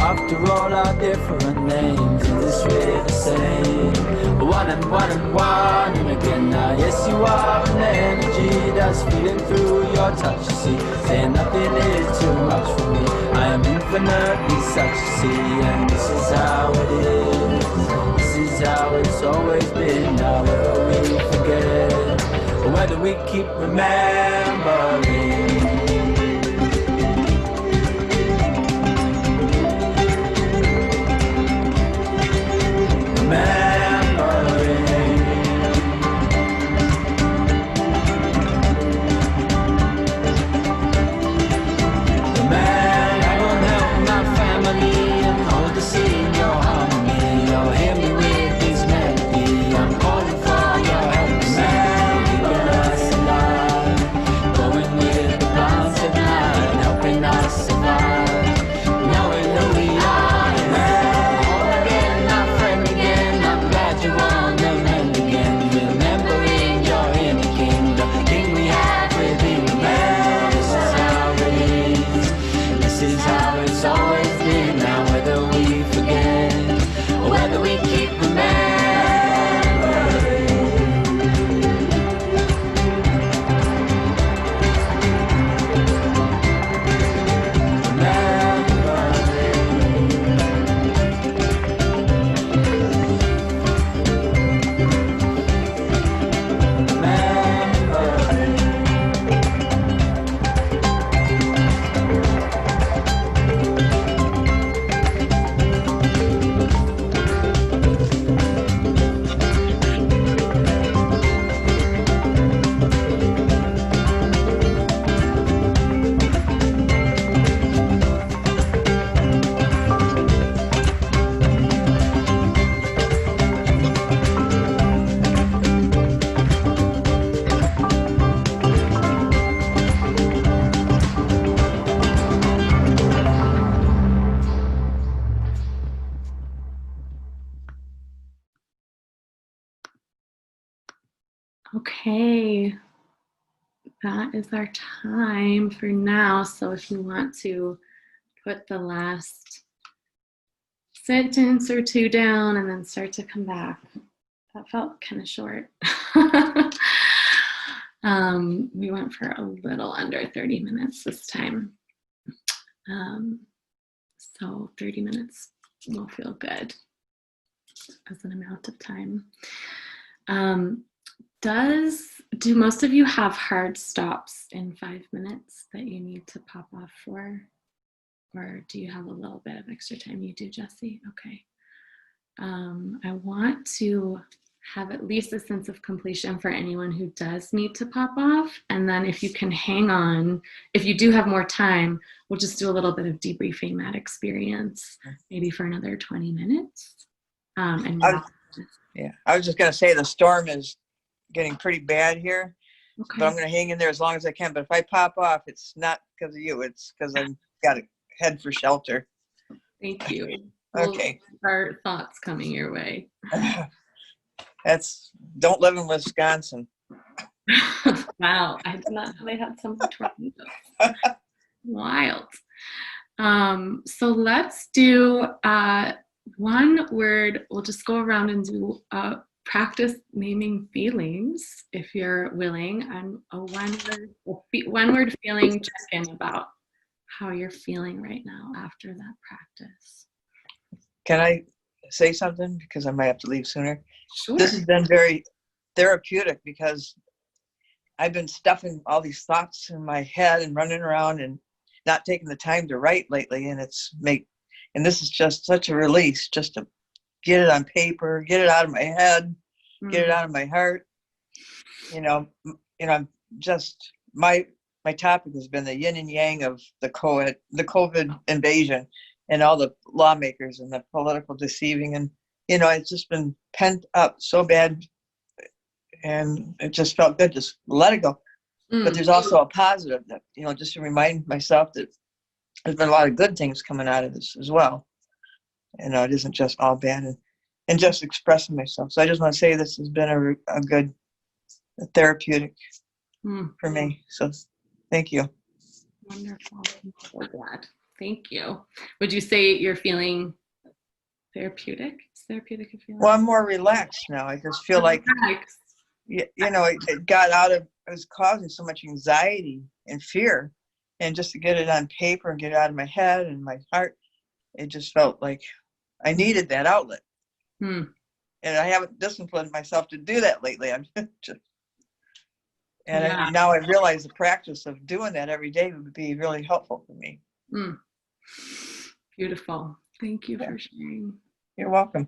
After all our different names, in this way the same. One and one and one and again. Now yes, you are an energy that's feeling through your touch you see. Saying nothing is too much for me. I am infinitely such you see. And this is how it is. This is how it's always been. Now whether we forget or whether we keep remembering. Okay, that is our time for now. So if you want to put the last sentence or two down and then start to come back. That felt kind of short. We went for a little under 30 minutes this time. So 30 minutes will feel good as an amount of time. Do most of you have hard stops in 5 minutes that you need to pop off for? Or do you have a little bit of extra time? You do, Jesse? Okay. I want to have at least a sense of completion for anyone who does need to pop off. And then if you can hang on, if you do have more time, we'll just do a little bit of debriefing that experience, maybe for another 20 minutes. I was just going to say the storm is getting pretty bad here, okay. But I'm going to hang in there as long as I can. But if I pop off, it's not because of you. It's because I've got to head for shelter. Thank you. Okay. Our thoughts coming your way. Don't live in Wisconsin. Wow, I did not know they had some tornadoes. Wild. So let's do one word. We'll just go around and do practice naming feelings, if you're willing, and a one-word feeling check-in about how you're feeling right now after that practice. Can I say something? Because I might have to leave sooner. Sure. This has been very therapeutic because I've been stuffing all these thoughts in my head and running around and not taking the time to write lately. And and this is just such a release, just to get it on paper, get it out of my head, get it out of my heart. Just my topic has been the yin and yang of the COVID invasion and all the lawmakers and the political deceiving. And, it's just been pent up so bad. And it just felt good. Just let it go. But there's also a positive that, just to remind myself that there's been a lot of good things coming out of this as well. It isn't just all bad and just expressing myself. So I just want to say this has been a good therapeutic for me. So thank you. Wonderful. I'm so glad. Thank you. Would you say you're feeling therapeutic? Is therapeutic a feeling? Well, I'm more relaxed now. I just feel like, it got out of, it was causing so much anxiety and fear. And just to get it on paper and get it out of my head and my heart, it just felt like I needed that outlet. And I haven't disciplined myself to do that lately. Now I realize the practice of doing that every day would be really helpful for me. Beautiful. Thank you for sharing. You're welcome.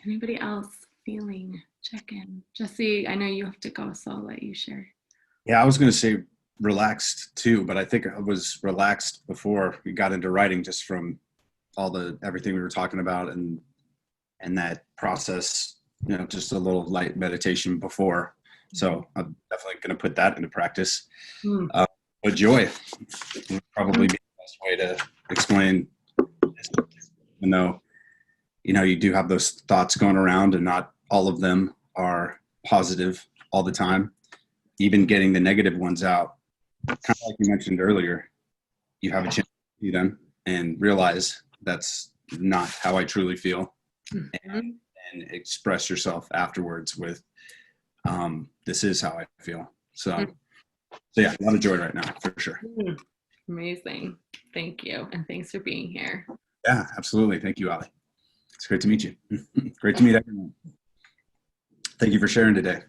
Anybody else feeling check-in? Jesse, I know you have to go, so I'll let you share. Yeah, I was going to say relaxed too, but I think I was relaxed before we got into writing, just from everything we were talking about and that process, just a little light meditation before. So I'm definitely going to put that into practice. But joy would probably be the best way to explain this, even though, you do have those thoughts going around and not all of them are positive all the time. Even getting the negative ones out, kind of like you mentioned earlier, you have a chance to see them and realize that's not how I truly feel, and express yourself afterwards with, this is how I feel. So yeah, a lot of joy right now, for sure. Amazing. Thank you. And thanks for being here. Yeah, absolutely. Thank you, Ali. It's great to meet you. Great to meet everyone. Thank you for sharing today.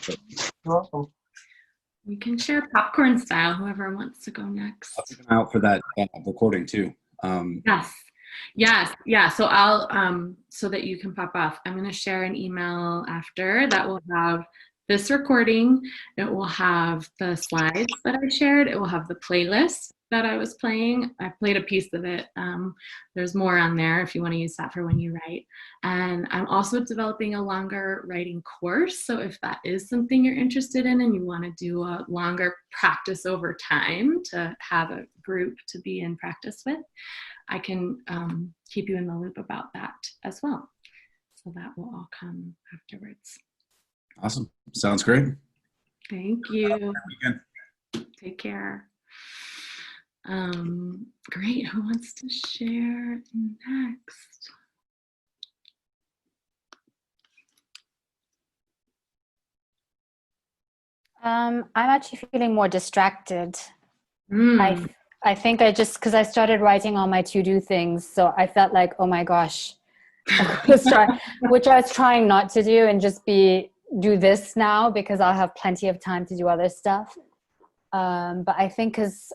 You're welcome. We can share popcorn style, whoever wants to go next. I'll keep an eye out for that recording too. Yes. Yeah. So I'll, so that you can pop off, I'm going to share an email after that will have this recording. It will have the slides that I shared. It will have the playlist that I was playing. I played a piece of it. There's more on there if you want to use that for when you write. And I'm also developing a longer writing course. So if that is something you're interested in and you want to do a longer practice over time to have a group to be in practice with, I can keep you in the loop about that as well. So that will all come afterwards. Awesome. Sounds great. Thank you. Take care. Great. Who wants to share next? I'm actually feeling more distracted. I think because I started writing all my to-do things, so I felt like, oh my gosh, which I was trying not to do and just do this now because I'll have plenty of time to do other stuff. But I think because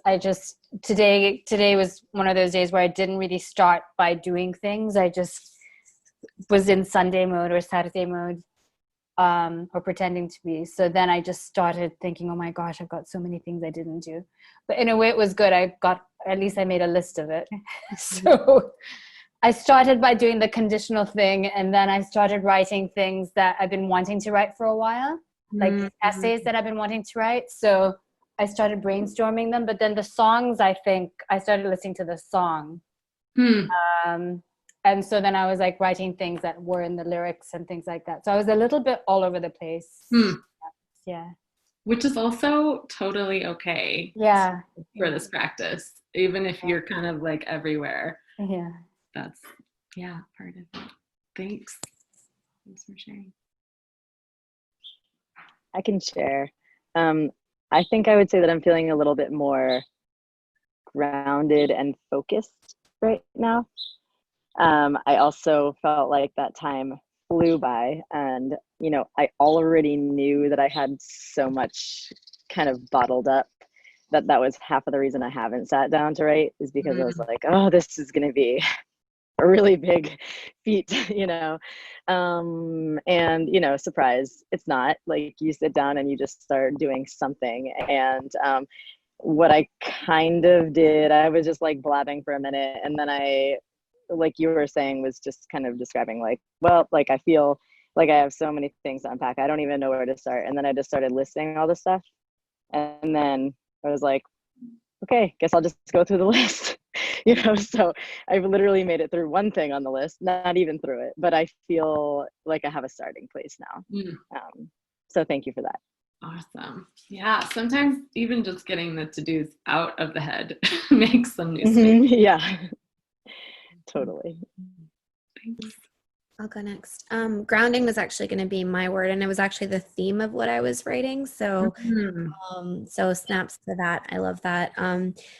today was one of those days where I didn't really start by doing things. I just was in Sunday mode or Saturday mode, or pretending to be. So then I just started thinking, oh my gosh, I've got so many things I didn't do. But in a way it was good. At least I made a list of it. So I started by doing the conditional thing, and then I started writing things that I've been wanting to write for a while, like essays that I've been wanting to write. So I started brainstorming them, but then the songs, I think I started listening to the song. And so then I was like writing things that were in the lyrics and things like that. So I was a little bit all over the place. Yeah. Which is also totally okay. Yeah. For this practice, even if you're kind of like everywhere. Yeah. That's, part of it. Thanks. Thanks for sharing. I can share. I think I would say that I'm feeling a little bit more grounded and focused right now. I also felt like that time flew by, and I already knew that I had so much kind of bottled up that was half of the reason I haven't sat down to write, is because I was like, oh, this is going to be a really big feat, and surprise, it's not. Like, you sit down and you just start doing something. And what I kind of did, I was just like blabbing for a minute, and then I, like you were saying, was just kind of describing like, well, like I feel like I have so many things to unpack, I don't even know where to start. And then I just started listing all this stuff, and then I was like, okay, guess I'll just go through the list. So I've literally made it through one thing on the list, not even through it, but I feel like I have a starting place now. So thank you for that. Awesome. Yeah, sometimes even just getting the to-dos out of the head makes some new space. Yeah, totally. Thanks. I'll go next. Grounding was actually going to be my word, and it was actually the theme of what I was writing. So, so snaps to that. I love that.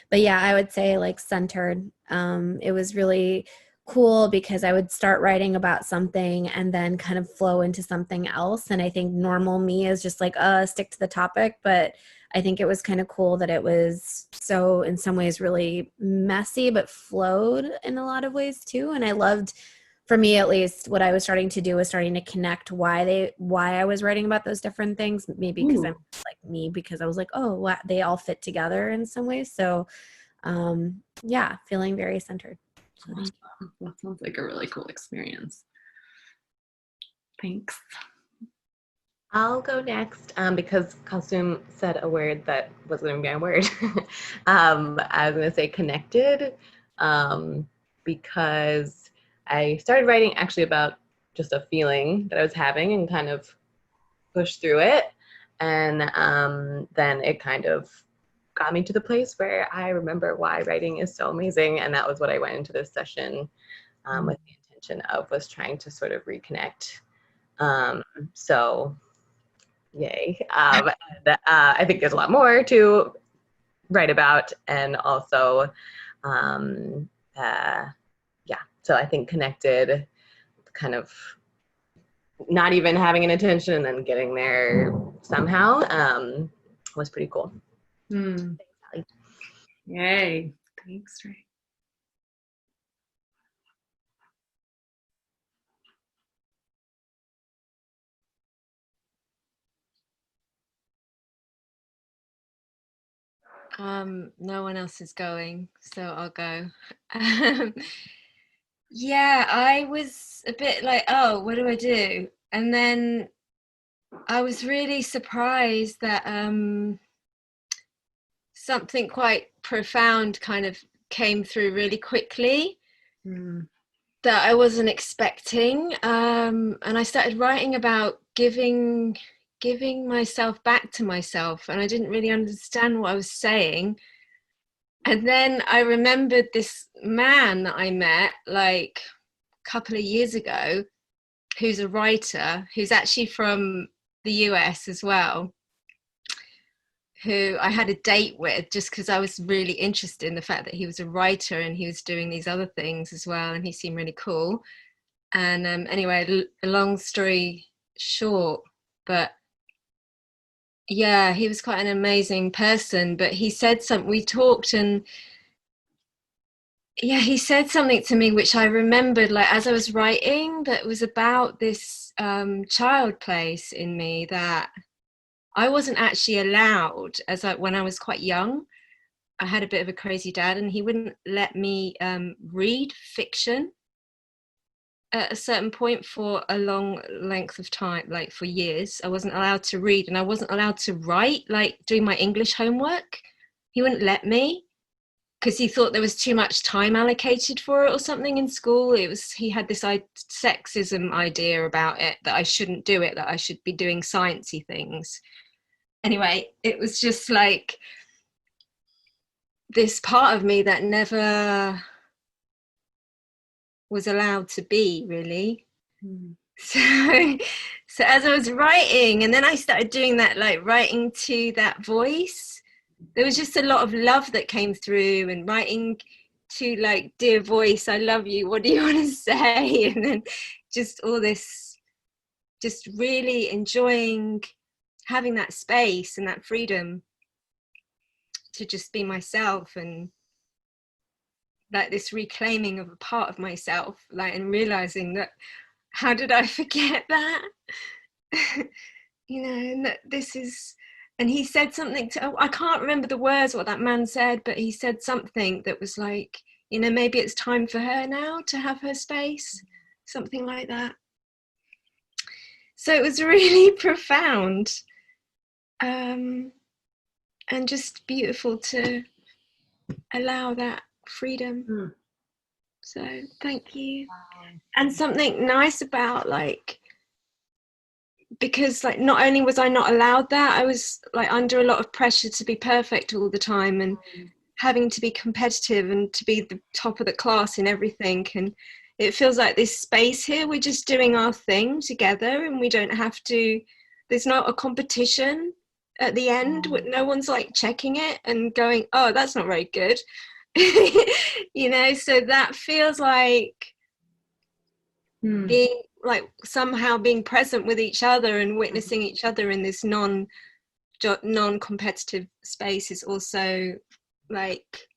But yeah, I would say like centered. It was really cool because I would start writing about something and then kind of flow into something else. And I think normal me is just like, stick to the topic. But I think it was kind of cool that it was so, in some ways, really messy, but flowed in a lot of ways too. And I loved, for me at least, what I was starting to do was starting to connect why I was writing about those different things. Maybe because I'm like me, because I was like, oh, wow, they all fit together in some ways. So feeling very centered. Awesome. That sounds like a really cool experience. Thanks. I'll go next because Kalsum said a word that was going to be my word. I was going to say connected, because I started writing actually about just a feeling that I was having and kind of pushed through it. And then it kind of got me to the place where I remember why writing is so amazing. And that was what I went into this session with the intention of, was trying to sort of reconnect. So yay. I think there's a lot more to write about. And also, so I think connected, kind of not even having an intention and then getting there somehow, was pretty cool. Thanks, Allie. Yay. Thanks, Ray. No one else is going, so I'll go. Yeah, I was a bit like, oh, what do I do? And then I was really surprised that something quite profound kind of came through really quickly that I wasn't expecting. And I started writing about giving myself back to myself, and I didn't really understand what I was saying. And then I remembered this man that I met like a couple of years ago, who's a writer, who's actually from the US as well, who I had a date with just because I was really interested in the fact that he was a writer and he was doing these other things as well, and he seemed really cool. And anyway, a long story short, but yeah, he was quite an amazing person. But he said something, we talked, and yeah, he said something to me which I remembered, like as I was writing, that was about this child place in me that I wasn't actually allowed. When I was quite young, I had a bit of a crazy dad, and he wouldn't let me read fiction at a certain point for a long length of time, like for years. I wasn't allowed to read, and I wasn't allowed to write, like doing my English homework. He wouldn't let me, because he thought there was too much time allocated for it or something in school. He had this sexism idea about it, that I shouldn't do it, that I should be doing sciencey things. Anyway, it was just like this part of me that never was allowed to be, really. So as I was writing, and then I started doing that, like writing to that voice, there was just a lot of love that came through, and writing to, like, dear voice, I love you, what do you want to say? And then just all this, just really enjoying having that space and that freedom to just be myself, and like this reclaiming of a part of myself, like, and realizing that, how did I forget that? You know, and that this is, and he said something I can't remember the words, what that man said, but he said something that was like, you know, maybe it's time for her now to have her space, something like that. So it was really profound, and just beautiful to allow that freedom. So thank you. And something nice about, like, because, like, not only was I not allowed that, I was, like, under a lot of pressure to be perfect all the time, and having to be competitive and to be the top of the class in everything. And it feels like this space here, we're just doing our thing together, and we don't have to, there's not a competition at the end. No one's like checking it and going, oh, that's not very good. You know, so that feels like being, like, somehow being present with each other and witnessing each other in this non-competitive space is also, like,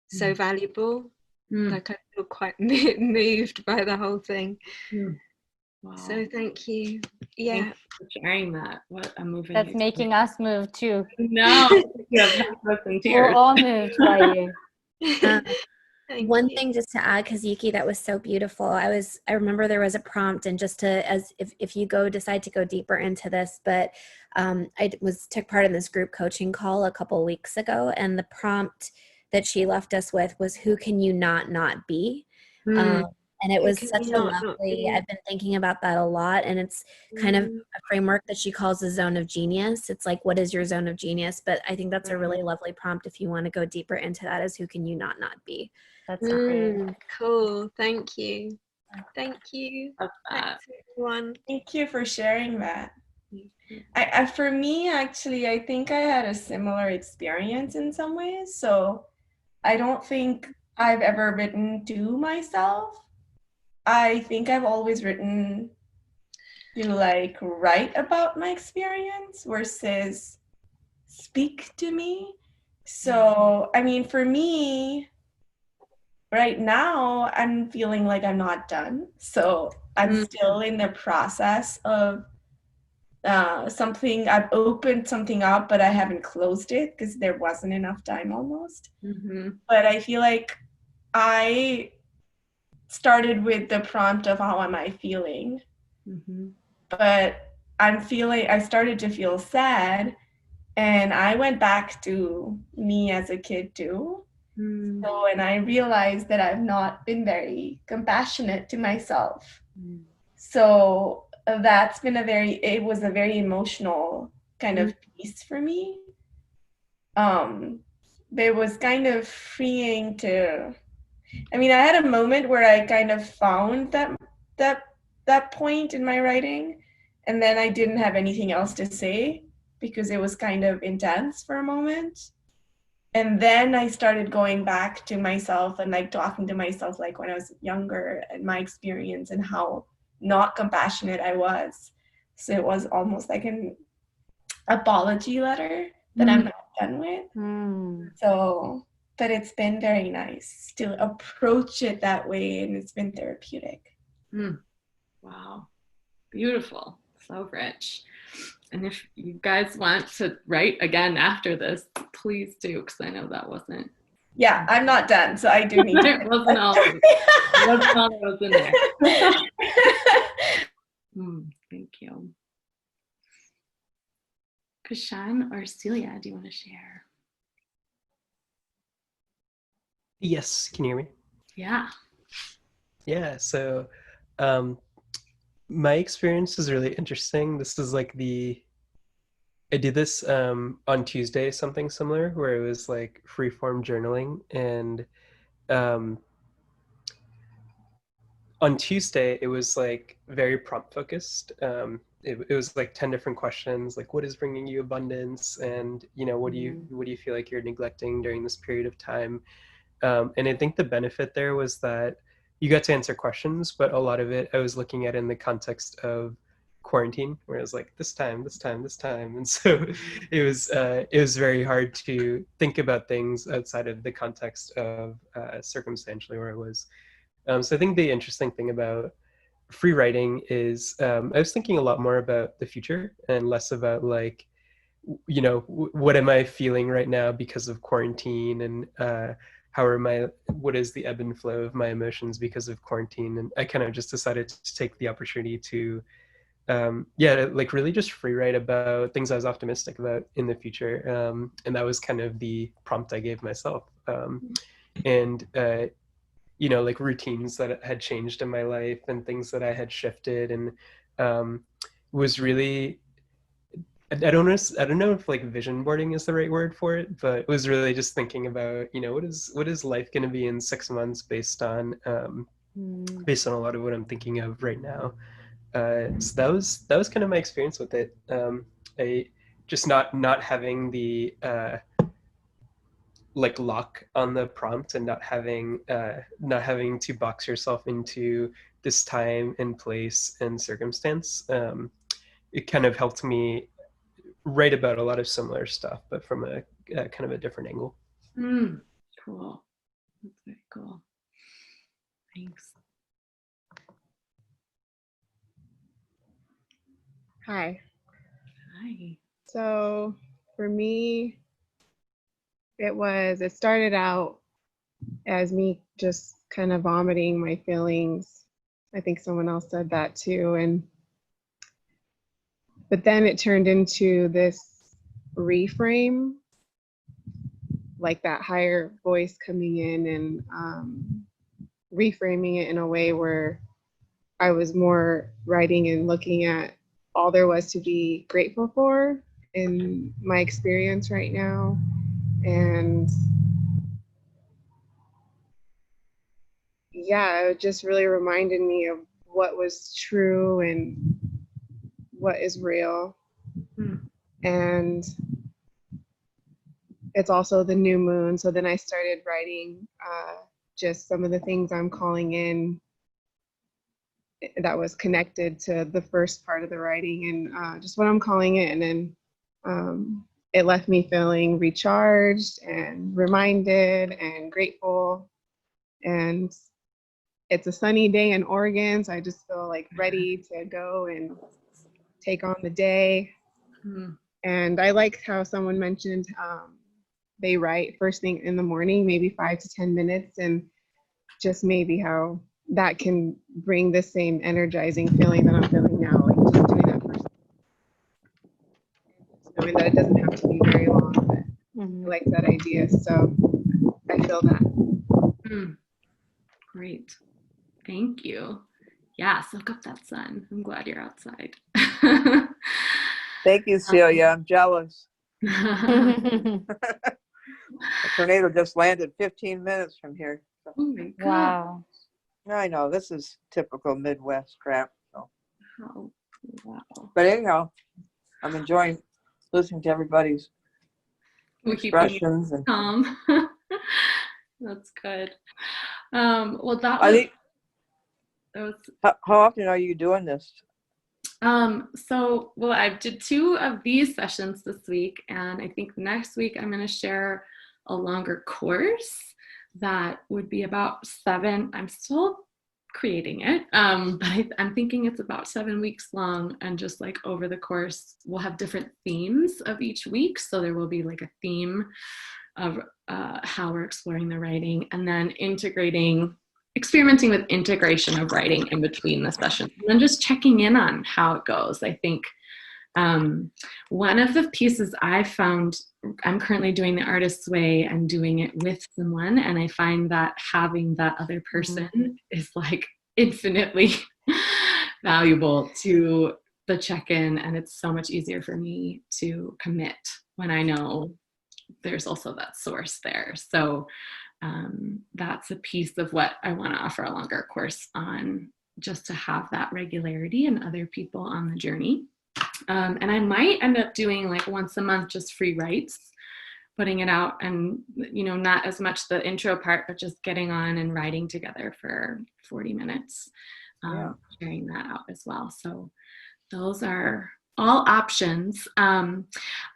so valuable. Like, I feel quite moved by the whole thing. Wow. So thank you. Yeah. Thank you for sharing that. What a moving That's making us move too. No, you have us in tears. We're all moved by you. One thing just to add, because Yuki, that was so beautiful. I remember there was a prompt, and just to, as if you decide to go deeper into this, but I took part in this group coaching call a couple weeks ago, and the prompt that she left us with was, who can you not be? And it was such a lovely, I've been thinking about that a lot, and it's kind of a framework that she calls the zone of genius. It's like, what is your zone of genius? But I think that's a really lovely prompt if you want to go deeper into that, is who can you not be? That's great. Cool. Thank you. Thank you. Thanks, everyone. Thank you for sharing that. For me, actually, I think I had a similar experience in some ways. So I don't think I've ever written to myself. I think I've always written to, like, write about my experience versus speak to me. So, I mean, for me, right now, I'm feeling like I'm not done. So I'm still in the process of something. I've opened something up, but I haven't closed it because there wasn't enough time almost. But I feel like I started with the prompt of how am I feeling, but I started to feel sad, and I went back to me as a kid too. So, and I realized that I've not been very compassionate to myself. So that's been it was a very emotional kind of piece for me. It was kind of freeing to, I mean, I had a moment where I kind of found that point in my writing, and then I didn't have anything else to say because it was kind of intense for a moment. And then I started going back to myself and, like, talking to myself, like, when I was younger, and my experience and how not compassionate I was. So it was almost like an apology letter that I'm not done with. So but it's been very nice to approach it that way, and it's been therapeutic. Wow. Beautiful. So rich. And if you guys want to write again after this, please do, because I know that wasn't. Yeah, I'm not done, so I do need to. It wasn't all that was in there. Thank you. Kashan or Celia, do you want to share? Yes, can you hear me? Yeah. Yeah, so my experience is really interesting. This is like I did this on Tuesday, something similar, where it was like free-form journaling. And on Tuesday, it was like very prompt focused. It was like 10 different questions, like what is bringing you abundance, and what do you feel like you're neglecting during this period of time. And I think the benefit there was that you got to answer questions, but a lot of it I was looking at in the context of quarantine, where it was like this time, and so it was very hard to think about things outside of the context of circumstantially where I was. So I think the interesting thing about free writing is I was thinking a lot more about the future and less about like, what am I feeling right now because of quarantine, and what is the ebb and flow of my emotions because of quarantine. And I kind of just decided to take the opportunity to like really just free write about things I was optimistic about in the future. And that was kind of the prompt I gave myself. And like routines that had changed in my life and things that I had shifted, and was really, I don't know if like vision boarding is the right word for it, but it was really just thinking about, what is life going to be in 6 months based on a lot of what I'm thinking of right now. So that was kind of my experience with it. I just not having the like lock on the prompt, and not having to box yourself into this time and place and circumstance. It kind of helped me write about a lot of similar stuff, but from a kind of a different angle. Cool. That's very cool. Thanks. Hi. Hi. So for me, it started out as me just kind of vomiting my feelings. I think someone else said that too. But then it turned into this reframe, like that higher voice coming in and reframing it in a way where I was more writing and looking at all there was to be grateful for in my experience right now. And yeah, it just really reminded me of what was true and what is real. And it's also the new moon. So then I started writing just some of the things I'm calling in that was connected to the first part of the writing, and just what I'm calling in. And it left me feeling recharged and reminded and grateful. And it's a sunny day in Oregon, so I just feel like ready to go and take on the day. And I like how someone mentioned they write first thing in the morning, maybe 5 to 10 minutes, and just maybe how that can bring the same energizing feeling that I'm feeling now, like just doing that first. Knowing that it doesn't have to be very long, but I like that idea, so I feel that. Great. Thank you. Yeah, soak up that sun. I'm glad you're outside. Thank you, Celia. I'm jealous. A tornado just landed 15 minutes from here. So. Oh my God. Wow. I know, this is typical Midwest crap. So. Oh, wow. But anyhow, I'm enjoying listening to everybody's expressions. And that's good. Well, that was, how often are you doing this? I did 2 of these sessions this week, and I think next week I'm going to share a longer course that would be about 7. I'm still creating it, but I'm thinking it's about 7 weeks long, and just like over the course we'll have different themes of each week, so there will be like a theme of how we're exploring the writing, and then experimenting with integration of writing in between the sessions, and then just checking in on how it goes. I think one of the pieces I found, I'm currently doing the Artist's Way and doing it with someone, and I find that having that other person is like infinitely valuable to the check-in, and it's so much easier for me to commit when I know there's also that source there. So that's a piece of what I want to offer a longer course on, just to have that regularity and other people on the journey. And I might end up doing like once a month, just free writes, putting it out, and, you know, not as much the intro part, but just getting on and writing together for 40 minutes, sharing that out as well. So those are all options. I'm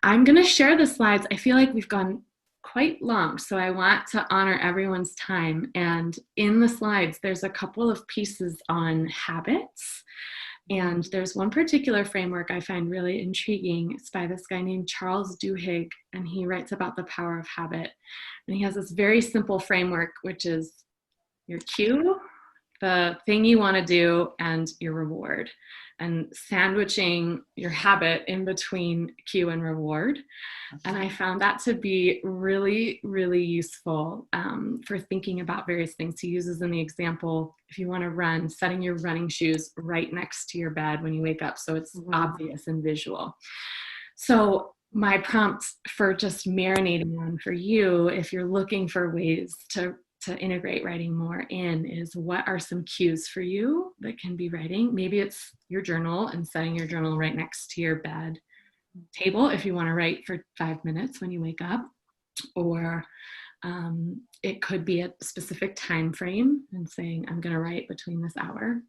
going to share the slides. I feel like we've gone quite long, so I want to honor everyone's time. And in the slides, there's a couple of pieces on habits. And there's one particular framework I find really intriguing. It's by this guy named Charles Duhigg, and he writes about the power of habit. And he has this very simple framework, which is your cue, the thing you want to do, and your reward, and sandwiching your habit in between cue and reward. And I found that to be really, really useful for thinking about various things. He uses in the example, if you want to run, setting your running shoes right next to your bed when you wake up, so it's obvious and visual. So my prompt for just marinating on for you, if you're looking for ways to integrate writing more in, is what are some cues for you that can be writing? Maybe it's your journal and setting your journal right next to your bed table if you want to write for 5 minutes when you wake up, or it could be a specific time frame and saying, I'm going to write between this hour.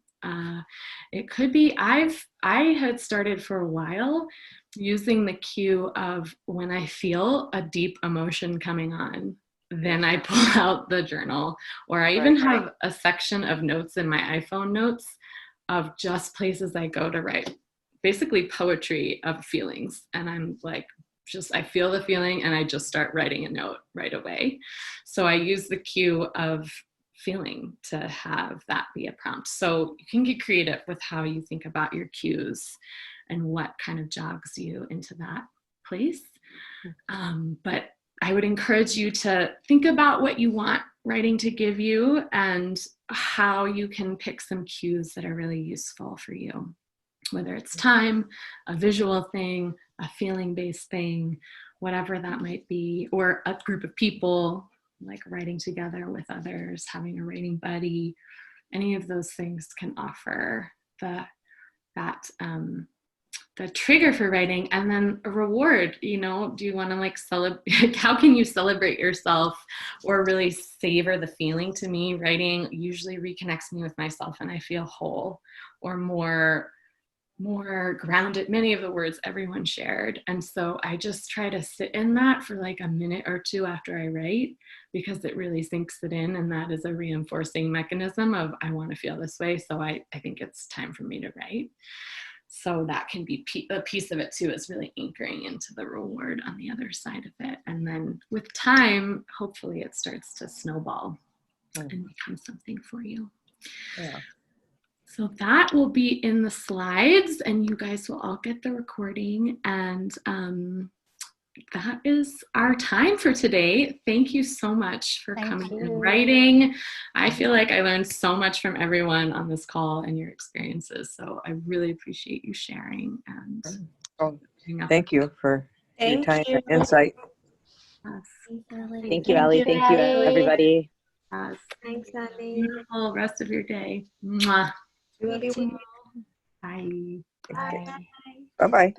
It could be, I had started for a while using the cue of when I feel a deep emotion coming on, then I pull out the journal, or I even have a section of notes in my iPhone notes of just places I go to write, basically poetry of feelings. And I'm like, I feel the feeling and I just start writing a note right away. So I use the cue of feeling to have that be a prompt. So you can get creative with how you think about your cues and what kind of jogs you into that place. But I would encourage you to think about what you want writing to give you and how you can pick some cues that are really useful for you, whether it's time, a visual thing, a feeling-based thing, whatever that might be, or a group of people, like writing together with others, having a writing buddy. Any of those things can offer the trigger for writing. And then a reward, you know, do you want to like celebrate? How can you celebrate yourself or really savor the feeling? To me, writing usually reconnects me with myself and I feel whole or more grounded, many of the words everyone shared. And so I just try to sit in that for like a minute or two after I write, because it really sinks it in. And that is a reinforcing mechanism of, I want to feel this way. So I think it's time for me to write. So that can be a piece of it too, is really anchoring into the reward on the other side of it. And then with time, hopefully it starts to snowball and become something for you. Yeah. So that will be in the slides and you guys will all get the recording. And that is our time for today. Thank you so much for coming and writing. I feel like I learned so much from everyone on this call and your experiences. So I really appreciate you sharing. And thank you for your time and insight. Yes. Thank you, Allie. Thank you, everybody. Yes. Thanks, Allie. Beautiful rest of your day. Mwah. You too. Bye. Bye. Bye-bye.